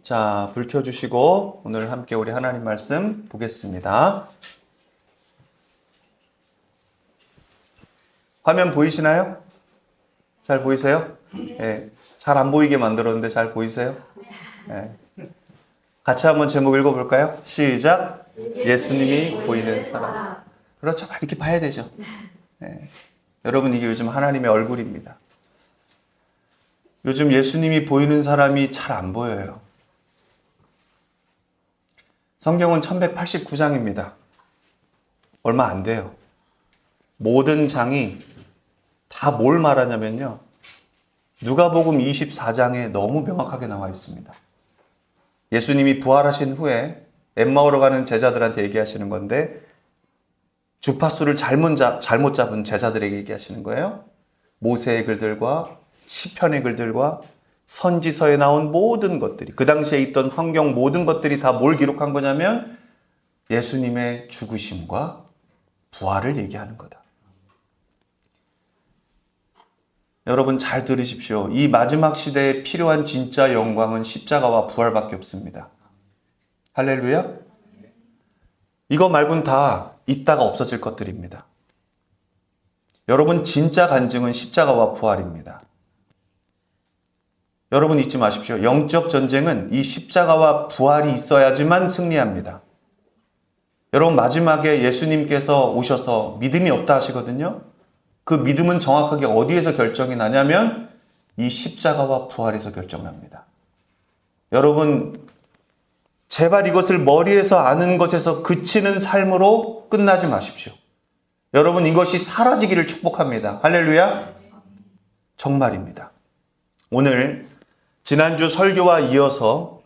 자, 불 켜주시고 오늘 함께 우리 하나님 말씀 보겠습니다. 화면 보이시나요? 잘 보이세요? 네. 잘 안 보이게 만들었는데 잘 보이세요? 네. 같이 한번 제목 읽어볼까요? 시작! 예수님이 보이는 사람. 그렇죠. 이렇게 봐야 되죠. 네. 여러분, 이게 요즘 하나님의 얼굴입니다. 요즘 예수님이 보이는 사람이 잘 안 보여요. 성경은 1189장입니다. 얼마 안 돼요. 모든 장이 다 뭘 말하냐면요. 누가복음 24장에 너무 명확하게 나와 있습니다. 예수님이 부활하신 후에 엠마오로 가는 제자들한테 얘기하시는 건데 주파수를 잘못 잡은 제자들에게 얘기하시는 거예요. 모세의 글들과 시편의 글들과 선지서에 나온 모든 것들이, 그 당시에 있던 성경 모든 것들이 다 뭘 기록한 거냐면 예수님의 죽으심과 부활을 얘기하는 거다. 여러분 잘 들으십시오. 이 마지막 시대에 필요한 진짜 영광은 십자가와 부활밖에 없습니다. 할렐루야. 이거 말고는 다 있다가 없어질 것들입니다. 여러분 진짜 간증은 십자가와 부활입니다. 여러분 잊지 마십시오. 영적 전쟁은 이 십자가와 부활이 있어야지만 승리합니다. 여러분 마지막에 예수님께서 오셔서 믿음이 없다 하시거든요. 그 믿음은 정확하게 어디에서 결정이 나냐면 이 십자가와 부활에서 결정납니다. 여러분 제발 이것을 머리에서 아는 것에서 그치는 삶으로 끝나지 마십시오. 여러분 이것이 사라지기를 축복합니다. 할렐루야. 정말입니다. 오늘 지난주 설교와 이어서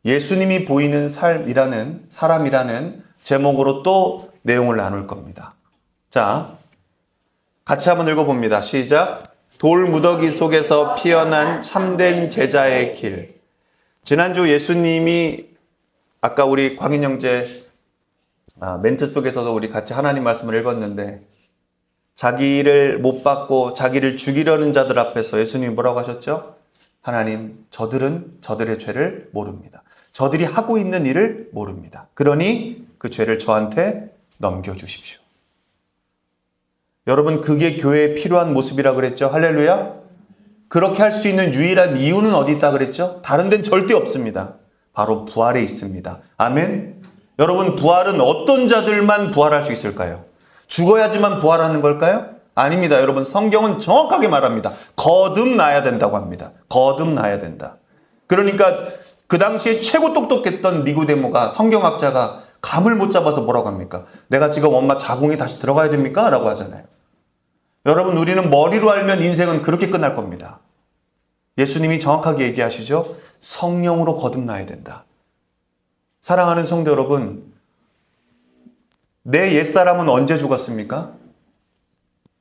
예수님이 보이는 사람이라는 제목으로 또 내용을 나눌 겁니다. 자, 같이 한번 읽어봅니다. 시작. 돌무더기 속에서 피어난 참된 제자의 길. 지난주 예수님이 아까 우리 광인 형제 멘트 속에서도 우리 같이 하나님 말씀을 읽었는데 자기를 못 받고 자기를 죽이려는 자들 앞에서 예수님이 뭐라고 하셨죠? 하나님, 저들은 저들의 죄를 모릅니다. 저들이 하고 있는 일을 모릅니다. 그러니 그 죄를 저한테 넘겨주십시오. 여러분, 그게 교회에 필요한 모습이라 그랬죠? 할렐루야. 그렇게 할 수 있는 유일한 이유는 어디 있다 그랬죠? 다른 데는 절대 없습니다. 바로 부활에 있습니다. 아멘. 여러분, 부활은 어떤 자들만 부활할 수 있을까요? 죽어야지만 부활하는 걸까요? 아닙니다. 여러분, 성경은 정확하게 말합니다. 거듭나야 된다고 합니다. 거듭나야 된다. 그러니까 그 당시에 최고 똑똑했던 니고데모가, 성경학자가 감을 못 잡아서 뭐라고 합니까? 내가 지금 엄마 자궁에 다시 들어가야 됩니까? 라고 하잖아요. 여러분, 우리는 머리로 알면 인생은 그렇게 끝날 겁니다. 예수님이 정확하게 얘기하시죠. 성령으로 거듭나야 된다. 사랑하는 성도 여러분, 내 옛사람은 언제 죽었습니까?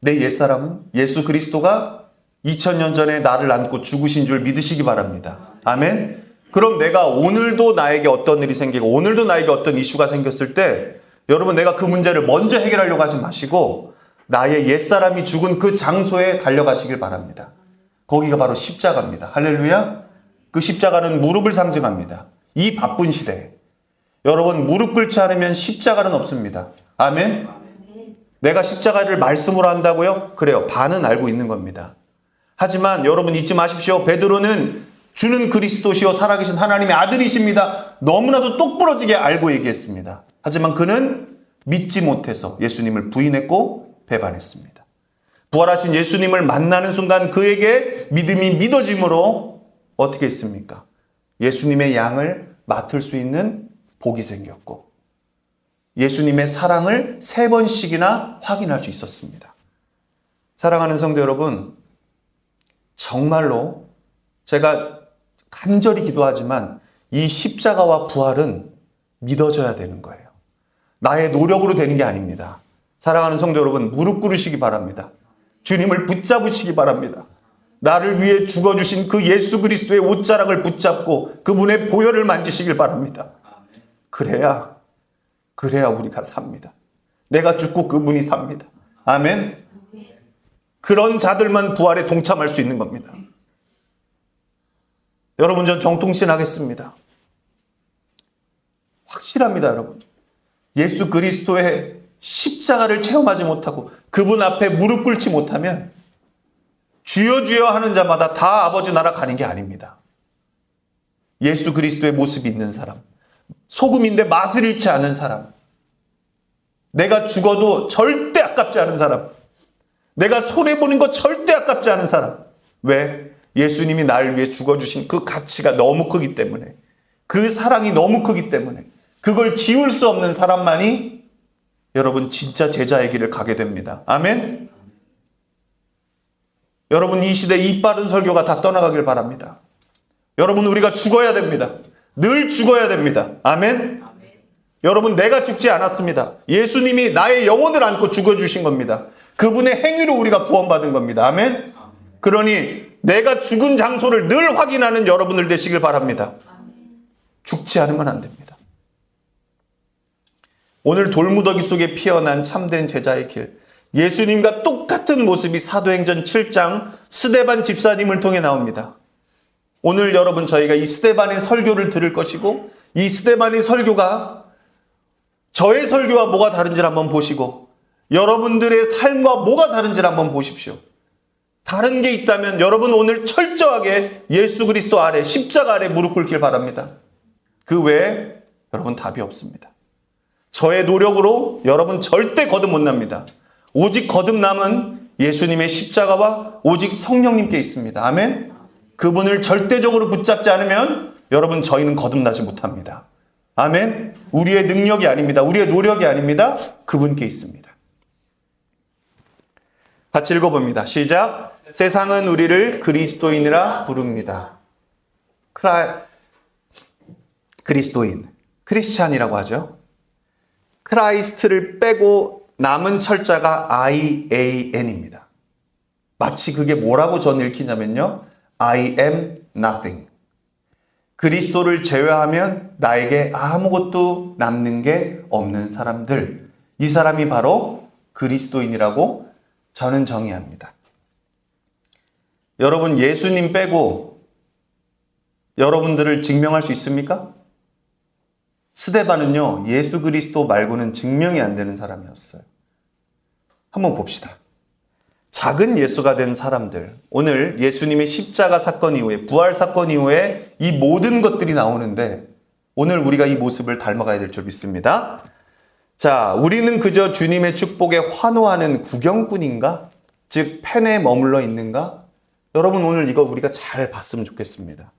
내 옛사람은 예수 그리스도가 2000년 전에 나를 안고 죽으신 줄 믿으시기 바랍니다. 아멘. 그럼 내가 오늘도 나에게 어떤 일이 생기고 오늘도 나에게 어떤 이슈가 생겼을 때 여러분 내가 그 문제를 먼저 해결하려고 하지 마시고 나의 옛사람이 죽은 그 장소에 달려가시길 바랍니다. 거기가 바로 십자가입니다. 할렐루야. 그 십자가는 무릎을 상징합니다. 이 바쁜 시대에 여러분 무릎 꿇지 않으면 십자가는 없습니다. 아멘. 내가 십자가를 말씀으로 한다고요? 그래요. 반은 알고 있는 겁니다. 하지만 여러분 잊지 마십시오. 베드로는 주는 그리스도시요 살아계신 하나님의 아들이십니다. 너무나도 똑부러지게 알고 얘기했습니다. 하지만 그는 믿지 못해서 예수님을 부인했고 배반했습니다. 부활하신 예수님을 만나는 순간 그에게 믿음이 믿어짐으로 어떻게 했습니까? 예수님의 양을 맡을 수 있는 복이 생겼고 예수님의 사랑을 3번씩이나 확인할 수 있었습니다. 사랑하는 성도 여러분, 정말로 제가 간절히 기도하지만 이 십자가와 부활은 믿어져야 되는 거예요. 나의 노력으로 되는 게 아닙니다. 사랑하는 성도 여러분, 무릎 꿇으시기 바랍니다. 주님을 붙잡으시기 바랍니다. 나를 위해 죽어주신 그 예수 그리스도의 옷자락을 붙잡고 그분의 보혈을 만지시길 바랍니다. 그래야 우리가 삽니다. 내가 죽고 그분이 삽니다. 아멘. 그런 자들만 부활에 동참할 수 있는 겁니다. 여러분, 전 정통신 하겠습니다. 확실합니다, 여러분. 예수 그리스도의 십자가를 체험하지 못하고 그분 앞에 무릎 꿇지 못하면 주여 주여 하는 자마다 다 아버지 나라 가는 게 아닙니다. 예수 그리스도의 모습이 있는 사람, 소금인데 맛을 잃지 않은 사람, 내가 죽어도 절대 아깝지 않은 사람, 내가 손해보는 거 절대 아깝지 않은 사람. 왜? 예수님이 나를 위해 죽어주신 그 가치가 너무 크기 때문에, 그 사랑이 너무 크기 때문에 그걸 지울 수 없는 사람만이 여러분 진짜 제자의 길을 가게 됩니다. 아멘? 여러분 이 시대 이 빠른 설교가 다 떠나가길 바랍니다. 여러분 우리가 죽어야 됩니다. 늘 죽어야 됩니다. 아멘? 여러분 내가 죽지 않았습니다. 예수님이 나의 영혼을 안고 죽어주신 겁니다. 그분의 행위로 우리가 구원받은 겁니다. 아멘? 그러니 내가 죽은 장소를 늘 확인하는 여러분들 되시길 바랍니다. 죽지 않으면 안 됩니다. 오늘 돌무더기 속에 피어난 참된 제자의 길, 예수님과 똑같은 모습이 사도행전 7장 스데반 집사님을 통해 나옵니다. 오늘 여러분 저희가 이 스데반의 설교를 들을 것이고, 이 스데반의 설교가 저의 설교와 뭐가 다른지를 한번 보시고 여러분들의 삶과 뭐가 다른지를 한번 보십시오. 다른 게 있다면 여러분 오늘 철저하게 예수 그리스도 아래, 십자가 아래 무릎 꿇길 바랍니다. 그 외에 여러분 답이 없습니다. 저의 노력으로 여러분 절대 거듭 못 납니다. 오직 거듭남은 예수님의 십자가와 오직 성령님께 있습니다. 아멘? 그분을 절대적으로 붙잡지 않으면 여러분 저희는 거듭나지 못합니다. 아멘? 우리의 능력이 아닙니다. 우리의 노력이 아닙니다. 그분께 있습니다. 같이 읽어봅니다. 시작. 세상은 우리를 그리스도인이라 부릅니다. 그리스도인, 크리스찬이라고 하죠. 크라이스트를 빼고 남은 철자가 IAN입니다. 마치 그게 뭐라고 전 읽히냐면요, I am nothing. 그리스도를 제외하면 나에게 아무것도 남는 게 없는 사람들, 이 사람이 바로 그리스도인이라고 저는 정의합니다. 여러분 예수님 빼고 여러분들을 증명할 수 있습니까? 스데반은요, 예수 그리스도 말고는 증명이 안 되는 사람이었어요. 한번 봅시다. 작은 예수가 된 사람들, 오늘 예수님의 십자가 사건 이후에, 부활 사건 이후에 이 모든 것들이 나오는데 오늘 우리가 이 모습을 닮아가야 될 줄 믿습니다. 자, 우리는 그저 주님의 축복에 환호하는 구경꾼인가? 즉 펜에 머물러 있는가? 여러분 오늘 이거 우리가 잘 봤으면 좋겠습니다.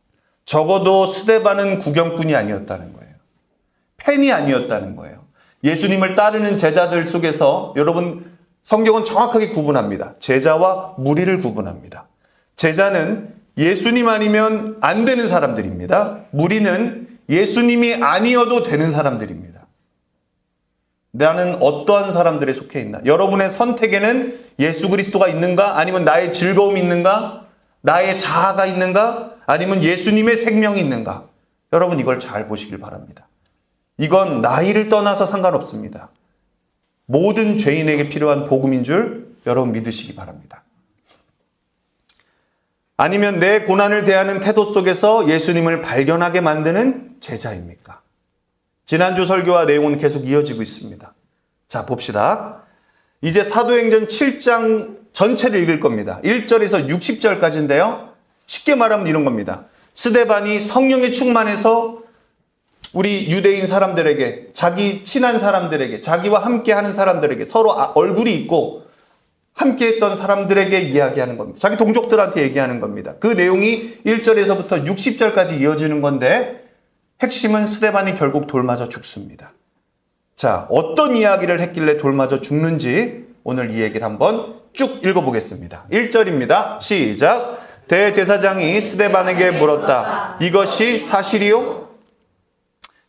적어도 스데반은 구경꾼이 아니었다는 거예요. 팬이 아니었다는 거예요. 예수님을 따르는 제자들 속에서 여러분 성경은 정확하게 구분합니다. 제자와 무리를 구분합니다. 제자는 예수님 아니면 안 되는 사람들입니다. 무리는 예수님이 아니어도 되는 사람들입니다. 나는 어떠한 사람들에 속해 있나? 여러분의 선택에는 예수 그리스도가 있는가? 아니면 나의 즐거움이 있는가? 나의 자아가 있는가? 아니면 예수님의 생명이 있는가? 여러분 이걸 잘 보시길 바랍니다. 이건 나이를 떠나서 상관없습니다. 모든 죄인에게 필요한 복음인 줄 여러분 믿으시기 바랍니다. 아니면 내 고난을 대하는 태도 속에서 예수님을 발견하게 만드는 제자입니까? 지난주 설교와 내용은 계속 이어지고 있습니다. 자, 봅시다. 이제 사도행전 7장 전체를 읽을 겁니다. 1절에서 60절까지인데요. 쉽게 말하면 이런 겁니다. 스데반이 성령에 충만해서 우리 유대인 사람들에게, 자기 친한 사람들에게, 자기와 함께 하는 사람들에게, 서로 얼굴이 있고 함께 했던 사람들에게 이야기하는 겁니다. 자기 동족들한테 얘기하는 겁니다. 그 내용이 1절에서부터 60절까지 이어지는 건데 핵심은 스데반이 결국 돌 맞아 죽습니다. 자, 어떤 이야기를 했길래 돌 맞아 죽는지 오늘 이 얘기를 한번 쭉 읽어보겠습니다. 1절입니다. 시작. 대제사장이 스데반에게 물었다. 이것이 사실이요?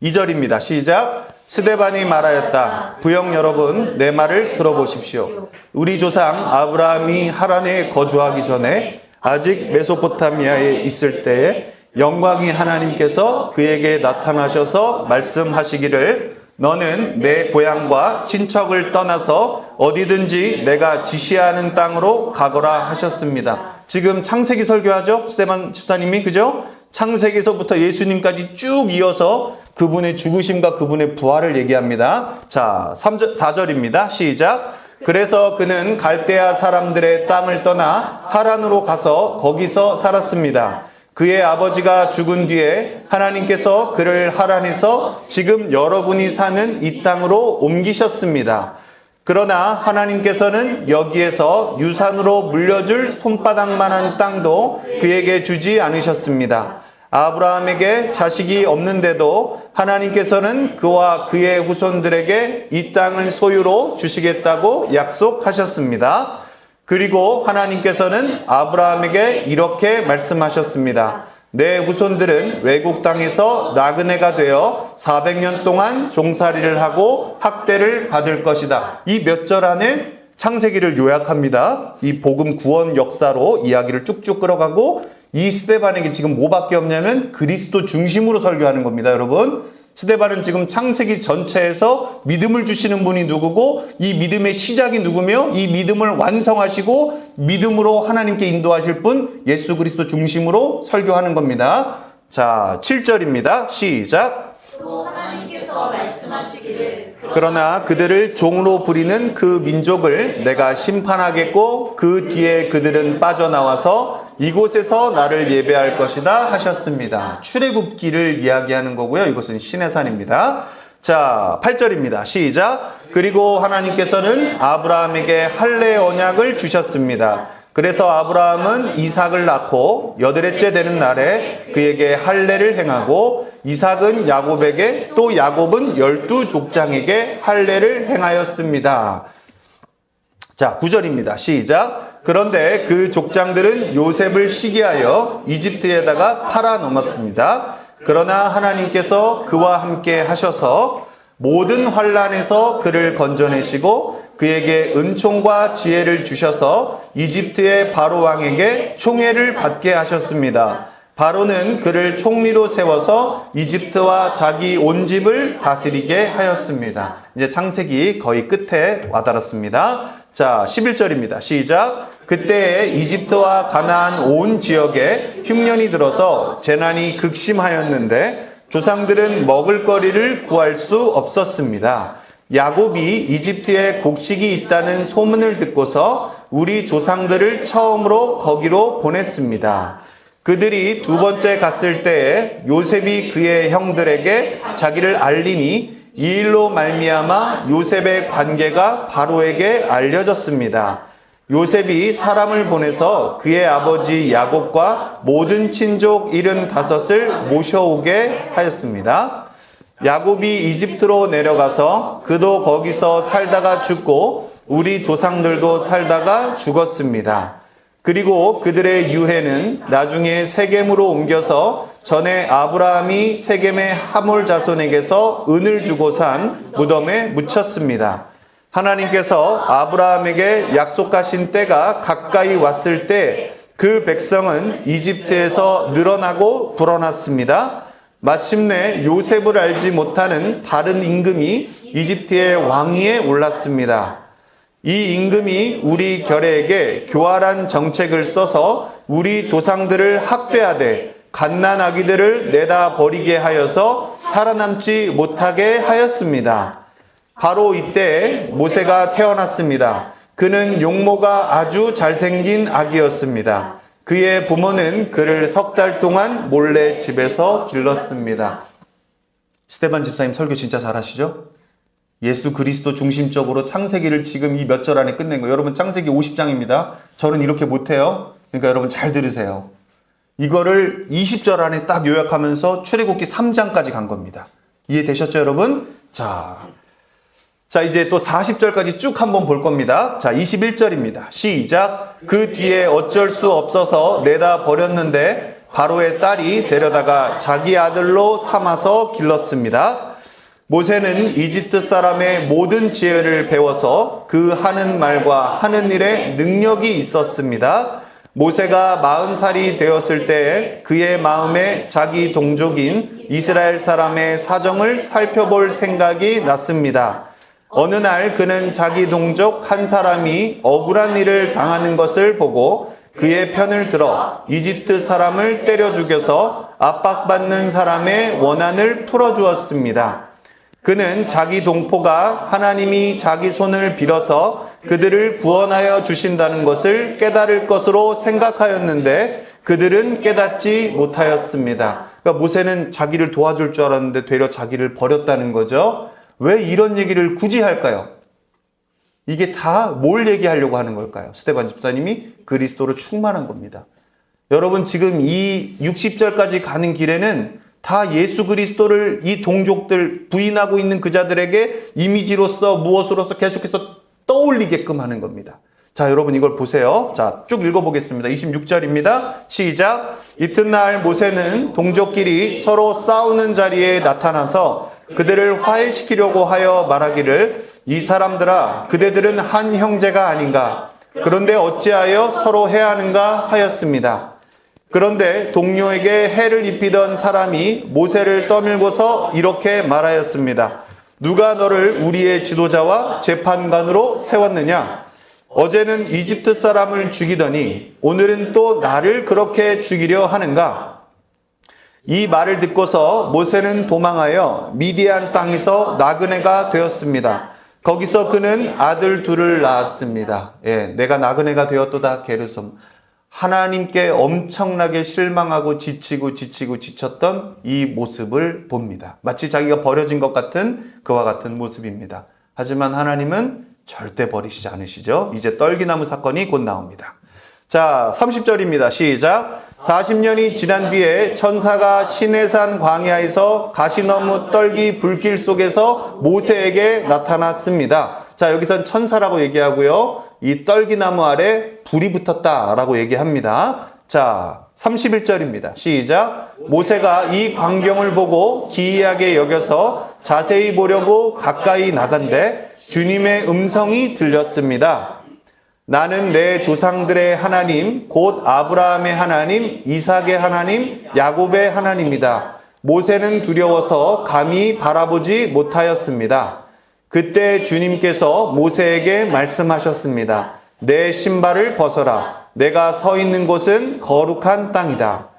2절입니다. 시작. 스데반이 말하였다. 부영 여러분, 내 말을 들어보십시오. 우리 조상 아브라함이 하란에 거주하기 전에 아직 메소포타미아에 있을 때에 영광이 하나님께서 그에게 나타나셔서 말씀하시기를 너는 내 고향과 친척을 떠나서 어디든지 내가 지시하는 땅으로 가거라 하셨습니다. 지금 창세기 설교하죠? 스데반 집사님이, 그죠? 창세기에서부터 예수님까지 쭉 이어서 그분의 죽으심과 그분의 부활을 얘기합니다. 자, 4절입니다. 시작. 그래서 그는 갈대아 사람들의 땅을 떠나 하란으로 가서 거기서 살았습니다. 그의 아버지가 죽은 뒤에 하나님께서 그를 하란에서 지금 여러분이 사는 이 땅으로 옮기셨습니다. 그러나 하나님께서는 여기에서 유산으로 물려줄 손바닥만한 땅도 그에게 주지 않으셨습니다. 아브라함에게 자식이 없는데도 하나님께서는 그와 그의 후손들에게 이 땅을 소유로 주시겠다고 약속하셨습니다. 그리고 하나님께서는 아브라함에게 이렇게 말씀하셨습니다. 내 후손들은 외국 땅에서 나그네가 되어 400년 동안 종살이를 하고 학대를 받을 것이다. 이 몇 절 안에 창세기를 요약합니다. 이 복음 구원 역사로 이야기를 쭉쭉 끌어가고 이 스데반에게 지금 뭐밖에 없냐면 그리스도 중심으로 설교하는 겁니다, 여러분. 스데반은 지금 창세기 전체에서 믿음을 주시는 분이 누구고 이 믿음의 시작이 누구며 이 믿음을 완성하시고 믿음으로 하나님께 인도하실 분 예수 그리스도 중심으로 설교하는 겁니다. 자, 7절입니다. 시작. 또 하나님께서 말씀하시기를 그러나 그들을 종으로 부리는 그 민족을 내가 심판하겠고 그 뒤에 그들은 빠져나와서 이곳에서 나를 예배할 것이다 하셨습니다. 출애굽기를 이야기하는 거고요. 이것은 시내산입니다. 자, 8절입니다. 시작. 그리고 하나님께서는 아브라함에게 할례 언약을 주셨습니다. 그래서 아브라함은 이삭을 낳고 여덟째 되는 날에 그에게 할례를 행하고 이삭은 야곱에게 또 야곱은 12족장에게 할례를 행하였습니다. 자, 9절입니다. 시작. 그런데 그 족장들은 요셉을 시기하여 이집트에다가 팔아넘었습니다. 그러나 하나님께서 그와 함께 하셔서 모든 환난에서 그를 건져내시고 그에게 은총과 지혜를 주셔서 이집트의 바로 왕에게 총애를 받게 하셨습니다. 바로는 그를 총리로 세워서 이집트와 자기 온 집을 다스리게 하였습니다. 이제 창세기 거의 끝에 와닿았습니다. 자, 11절입니다. 시작. 그때에 이집트와 가나안 온 지역에 흉년이 들어서 재난이 극심하였는데 조상들은 먹을 거리를 구할 수 없었습니다. 야곱이 이집트에 곡식이 있다는 소문을 듣고서 우리 조상들을 처음으로 거기로 보냈습니다. 그들이 두 번째 갔을 때에 요셉이 그의 형들에게 자기를 알리니 이 일로 말미암아 요셉의 관계가 바로에게 알려졌습니다. 요셉이 사람을 보내서 그의 아버지 야곱과 모든 친족 75을 모셔오게 하였습니다. 야곱이 이집트로 내려가서 그도 거기서 살다가 죽고 우리 조상들도 살다가 죽었습니다. 그리고 그들의 유해는 나중에 세겜으로 옮겨서 전에 아브라함이 세겜의 하몰 자손에게서 은을 주고 산 무덤에 묻혔습니다. 하나님께서 아브라함에게 약속하신 때가 가까이 왔을 때 그 백성은 이집트에서 늘어나고 불어났습니다. 마침내 요셉을 알지 못하는 다른 임금이 이집트의 왕위에 올랐습니다. 이 임금이 우리 결례에게 교활한 정책을 써서 우리 조상들을 학대하되 갓난 아기들을 내다 버리게 하여서 살아남지 못하게 하였습니다. 바로 이때 모세가 태어났습니다. 그는 용모가 아주 잘생긴 아기였습니다. 그의 부모는 그를 3달 동안 몰래 집에서 길렀습니다. 스데반 집사님 설교 진짜 잘하시죠? 예수 그리스도 중심적으로 창세기를 지금 이 몇 절 안에 끝낸 거예요. 여러분 창세기 50장입니다. 저는 이렇게 못해요. 그러니까 여러분 잘 들으세요. 이거를 20절 안에 딱 요약하면서 출애굽기 3장까지 간 겁니다. 이해되셨죠, 여러분? 자, 이제 또 40절까지 쭉 한번 볼 겁니다. 자, 21절입니다. 시작. 그 뒤에 어쩔 수 없어서 내다 버렸는데 바로의 딸이 데려다가 자기 아들로 삼아서 길렀습니다. 모세는 이집트 사람의 모든 지혜를 배워서 그 하는 말과 하는 일에 능력이 있었습니다. 모세가 40살이 되었을 때 그의 마음에 자기 동족인 이스라엘 사람의 사정을 살펴볼 생각이 났습니다. 어느 날 그는 자기 동족 한 사람이 억울한 일을 당하는 것을 보고 그의 편을 들어 이집트 사람을 때려 죽여서 압박받는 사람의 원한을 풀어주었습니다. 그는 자기 동포가 하나님이 자기 손을 빌어서 그들을 구원하여 주신다는 것을 깨달을 것으로 생각하였는데 그들은 깨닫지 못하였습니다. 그러니까 모세는 자기를 도와줄 줄 알았는데 되려 자기를 버렸다는 거죠. 왜 이런 얘기를 굳이 할까요? 이게 다 뭘 얘기하려고 하는 걸까요? 스데반 집사님이 그리스도로 충만한 겁니다. 여러분 지금 이 60절까지 가는 길에는 다 예수 그리스도를 이 동족들 부인하고 있는 그 자들에게 이미지로서 무엇으로서 계속해서 떠올리게끔 하는 겁니다. 자, 여러분 이걸 보세요. 자, 쭉 읽어보겠습니다. 26절입니다. 시작. 이튿날 모세는 동족끼리 서로 싸우는 자리에 나타나서 그들을 화해시키려고 하여 말하기를 이 사람들아 그대들은 한 형제가 아닌가? 그런데 어찌하여 서로 해하는가 하였습니다. 그런데 동료에게 해를 입히던 사람이 모세를 떠밀고서 이렇게 말하였습니다. 누가 너를 우리의 지도자와 재판관으로 세웠느냐? 어제는 이집트 사람을 죽이더니 오늘은 또 나를 그렇게 죽이려 하는가? 이 말을 듣고서 모세는 도망하여 미디안 땅에서 나그네가 되었습니다. 거기서 그는 아들 둘을 낳았습니다. 예, 내가 나그네가 되었도다 게르솜. 하나님께 엄청나게 실망하고 지쳤던 이 모습을 봅니다. 마치 자기가 버려진 것 같은 그와 같은 모습입니다. 하지만 하나님은 절대 버리시지 않으시죠. 이제 떨기나무 사건이 곧 나옵니다. 자, 30절입니다. 시작. 40년이 지난 뒤에 천사가 시내산 광야에서 가시너무 떨기 불길 속에서 모세에게 나타났습니다. 자, 여기선 천사라고 얘기하고요. 이 떨기나무 아래 불이 붙었다라고 얘기합니다. 자, 31절입니다. 시작. 모세가 이 광경을 보고 기이하게 여겨서 자세히 보려고 가까이 나간데 주님의 음성이 들렸습니다. 나는 내 조상들의 하나님, 곧 아브라함의 하나님, 이삭의 하나님, 야곱의 하나님이다. 모세는 두려워서 감히 바라보지 못하였습니다. 그때 주님께서 모세에게 말씀하셨습니다. 내 신발을 벗어라. 내가 서 있는 곳은 거룩한 땅이다.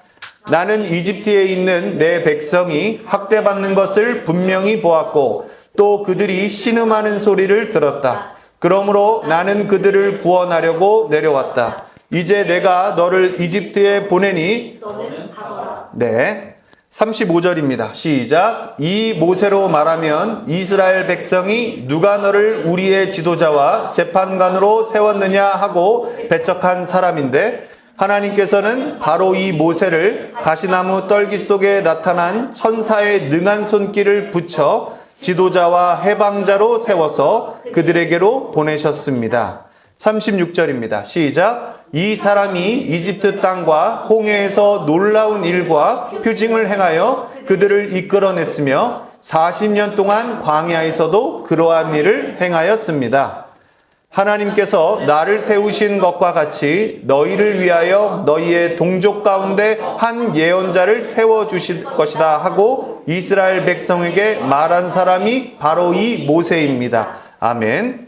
나는 이집트에 있는 내 백성이 학대받는 것을 분명히 보았고 또 그들이 신음하는 소리를 들었다. 그러므로 나는 그들을 구원하려고 내려왔다. 이제 내가 너를 이집트에 보내니 너는 가거라. 네. 35절입니다. 시작. 이 모세로 말하면 이스라엘 백성이 누가 너를 우리의 지도자와 재판관으로 세웠느냐 하고 배척한 사람인데 하나님께서는 바로 이 모세를 가시나무 떨기 속에 나타난 천사의 능한 손길을 붙여 지도자와 해방자로 세워서 그들에게로 보내셨습니다. 36절입니다. 시작. 이 사람이 이집트 땅과 홍해에서 놀라운 일과 표징을 행하여 그들을 이끌어냈으며 40년 동안 광야에서도 그러한 일을 행하였습니다. 하나님께서 나를 세우신 것과 같이 너희를 위하여 너희의 동족 가운데 한 예언자를 세워주실 것이다 하고 이스라엘 백성에게 말한 사람이 바로 이 모세입니다. 아멘.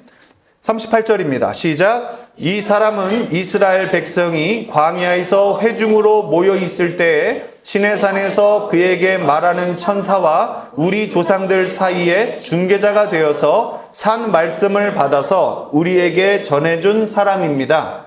38절입니다. 시작. 이 사람은 이스라엘 백성이 광야에서 회중으로 모여 있을 때에 시내산에서 그에게 말하는 천사와 우리 조상들 사이에 중개자가 되어서 산 말씀을 받아서 우리에게 전해준 사람입니다.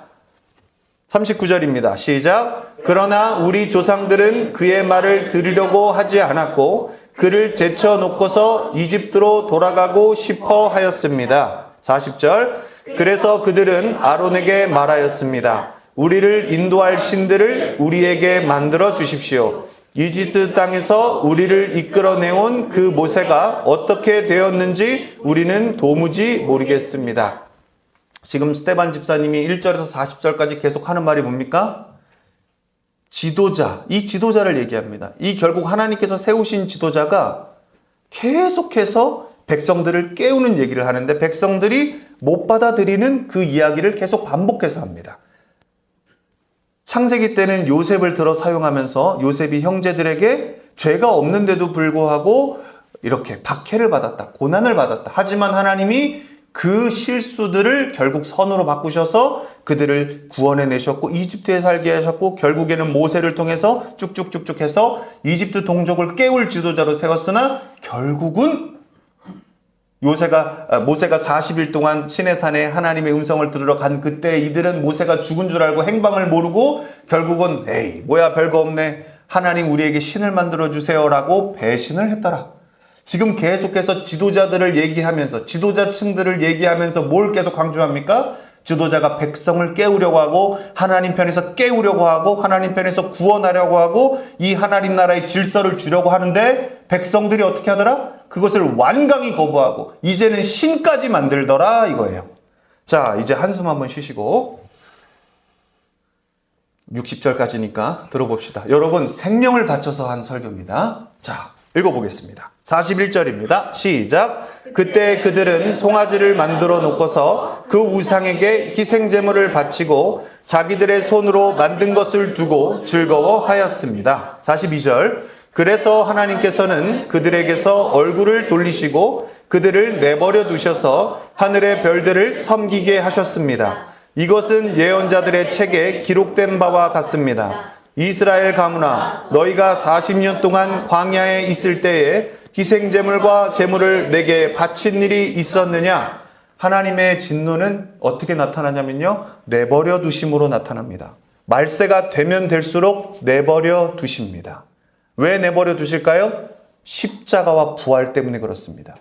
39절입니다. 시작. 그러나 우리 조상들은 그의 말을 들으려고 하지 않았고 그를 제쳐놓고서 이집트로 돌아가고 싶어 하였습니다. 40절. 그래서 그들은 아론에게 말하였습니다. 우리를 인도할 신들을 우리에게 만들어 주십시오. 이집트 땅에서 우리를 이끌어내온 그 모세가 어떻게 되었는지 우리는 도무지 모르겠습니다. 지금 스데반 집사님이 1절에서 40절까지 계속 하는 말이 뭡니까? 지도자, 이 지도자를 얘기합니다. 이 결국 하나님께서 세우신 지도자가 계속해서 백성들을 깨우는 얘기를 하는데 백성들이 못 받아들이는 그 이야기를 계속 반복해서 합니다. 창세기 때는 요셉을 들어 사용하면서 요셉이 형제들에게 죄가 없는데도 불구하고 이렇게 박해를 받았다, 고난을 받았다. 하지만 하나님이 그 실수들을 결국 선으로 바꾸셔서 그들을 구원해 내셨고 이집트에 살게 하셨고 결국에는 모세를 통해서 쭉쭉쭉쭉 해서 이집트 동족을 깨울 지도자로 세웠으나 결국은 모세가 40일 동안 시내산에 하나님의 음성을 들으러 간 그때 이들은 모세가 죽은 줄 알고 행방을 모르고 결국은 에이 뭐야 별거 없네 하나님 우리에게 신을 만들어 주세요라고 배신을 했더라. 지금 계속해서 지도자들을 얘기하면서 지도자층들을 얘기하면서 뭘 계속 강조합니까? 지도자가 백성을 깨우려고 하고 하나님 편에서 깨우려고 하고 하나님 편에서 구원하려고 하고 이 하나님 나라의 질서를 주려고 하는데 백성들이 어떻게 하더라? 그것을 완강히 거부하고 이제는 신까지 만들더라 이거예요. 자, 이제 한숨 한번 쉬시고 60절까지니까 들어봅시다. 여러분 생명을 바쳐서 한 설교입니다. 자, 읽어보겠습니다. 41절입니다. 시작. 그때 그들은 송아지를 만들어 놓고서 그 우상에게 희생제물을 바치고 자기들의 손으로 만든 것을 두고 즐거워하였습니다. 42절. 그래서 하나님께서는 그들에게서 얼굴을 돌리시고 그들을 내버려 두셔서 하늘의 별들을 섬기게 하셨습니다. 이것은 예언자들의 책에 기록된 바와 같습니다. 이스라엘 가문아, 너희가 40년 동안 광야에 있을 때에 희생제물과 제물을 내게 바친 일이 있었느냐? 하나님의 진노는 어떻게 나타나냐면요, 내버려 두심으로 나타납니다. 말세가 되면 될수록 내버려 두십니다. 왜 내버려 두실까요? 십자가와 부활 때문에 그렇습니다.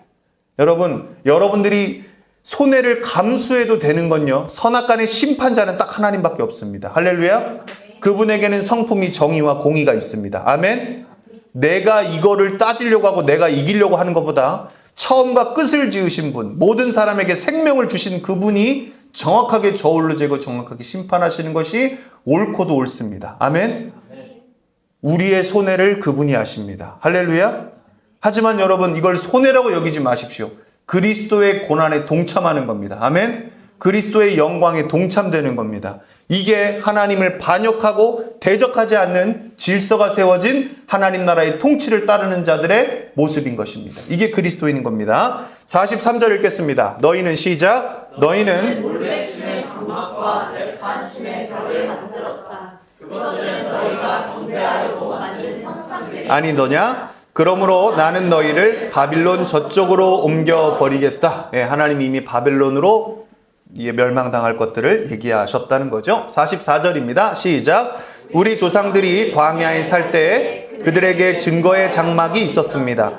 여러분들이 손해를 감수해도 되는 건요, 선악간의 심판자는 딱 하나님밖에 없습니다. 할렐루야. 그분에게는 성품이 정의와 공의가 있습니다. 아멘. 내가 이거를 따지려고 하고 내가 이기려고 하는 것보다 처음과 끝을 지으신 분, 모든 사람에게 생명을 주신 그분이 정확하게 저울로 재고 정확하게 심판하시는 것이 옳고도 옳습니다. 아멘. 우리의 손해를 그분이 아십니다. 할렐루야. 하지만 여러분, 이걸 손해라고 여기지 마십시오. 그리스도의 고난에 동참하는 겁니다. 아멘. 그리스도의 영광에 동참되는 겁니다. 이게 하나님을 반역하고 대적하지 않는 질서가 세워진 하나님 나라의 통치를 따르는 자들의 모습인 것입니다. 이게 그리스도인인 겁니다. 43절 읽겠습니다. 너희는 시작. 너희는 몰래심의 장막과 ler판심의 별을 만들었다. 그것들은 너희가 경배하려고 만든 형상들이 아니더냐? 그러므로 나는 너희를 바빌론 저쪽으로 옮겨버리겠다. 예, 하나님이 이미 바벨론으로 멸망당할 것들을 얘기하셨다는 거죠. 44절입니다. 시작. 우리 조상들이 광야에 살 때에 그들에게 증거의 장막이 있었습니다.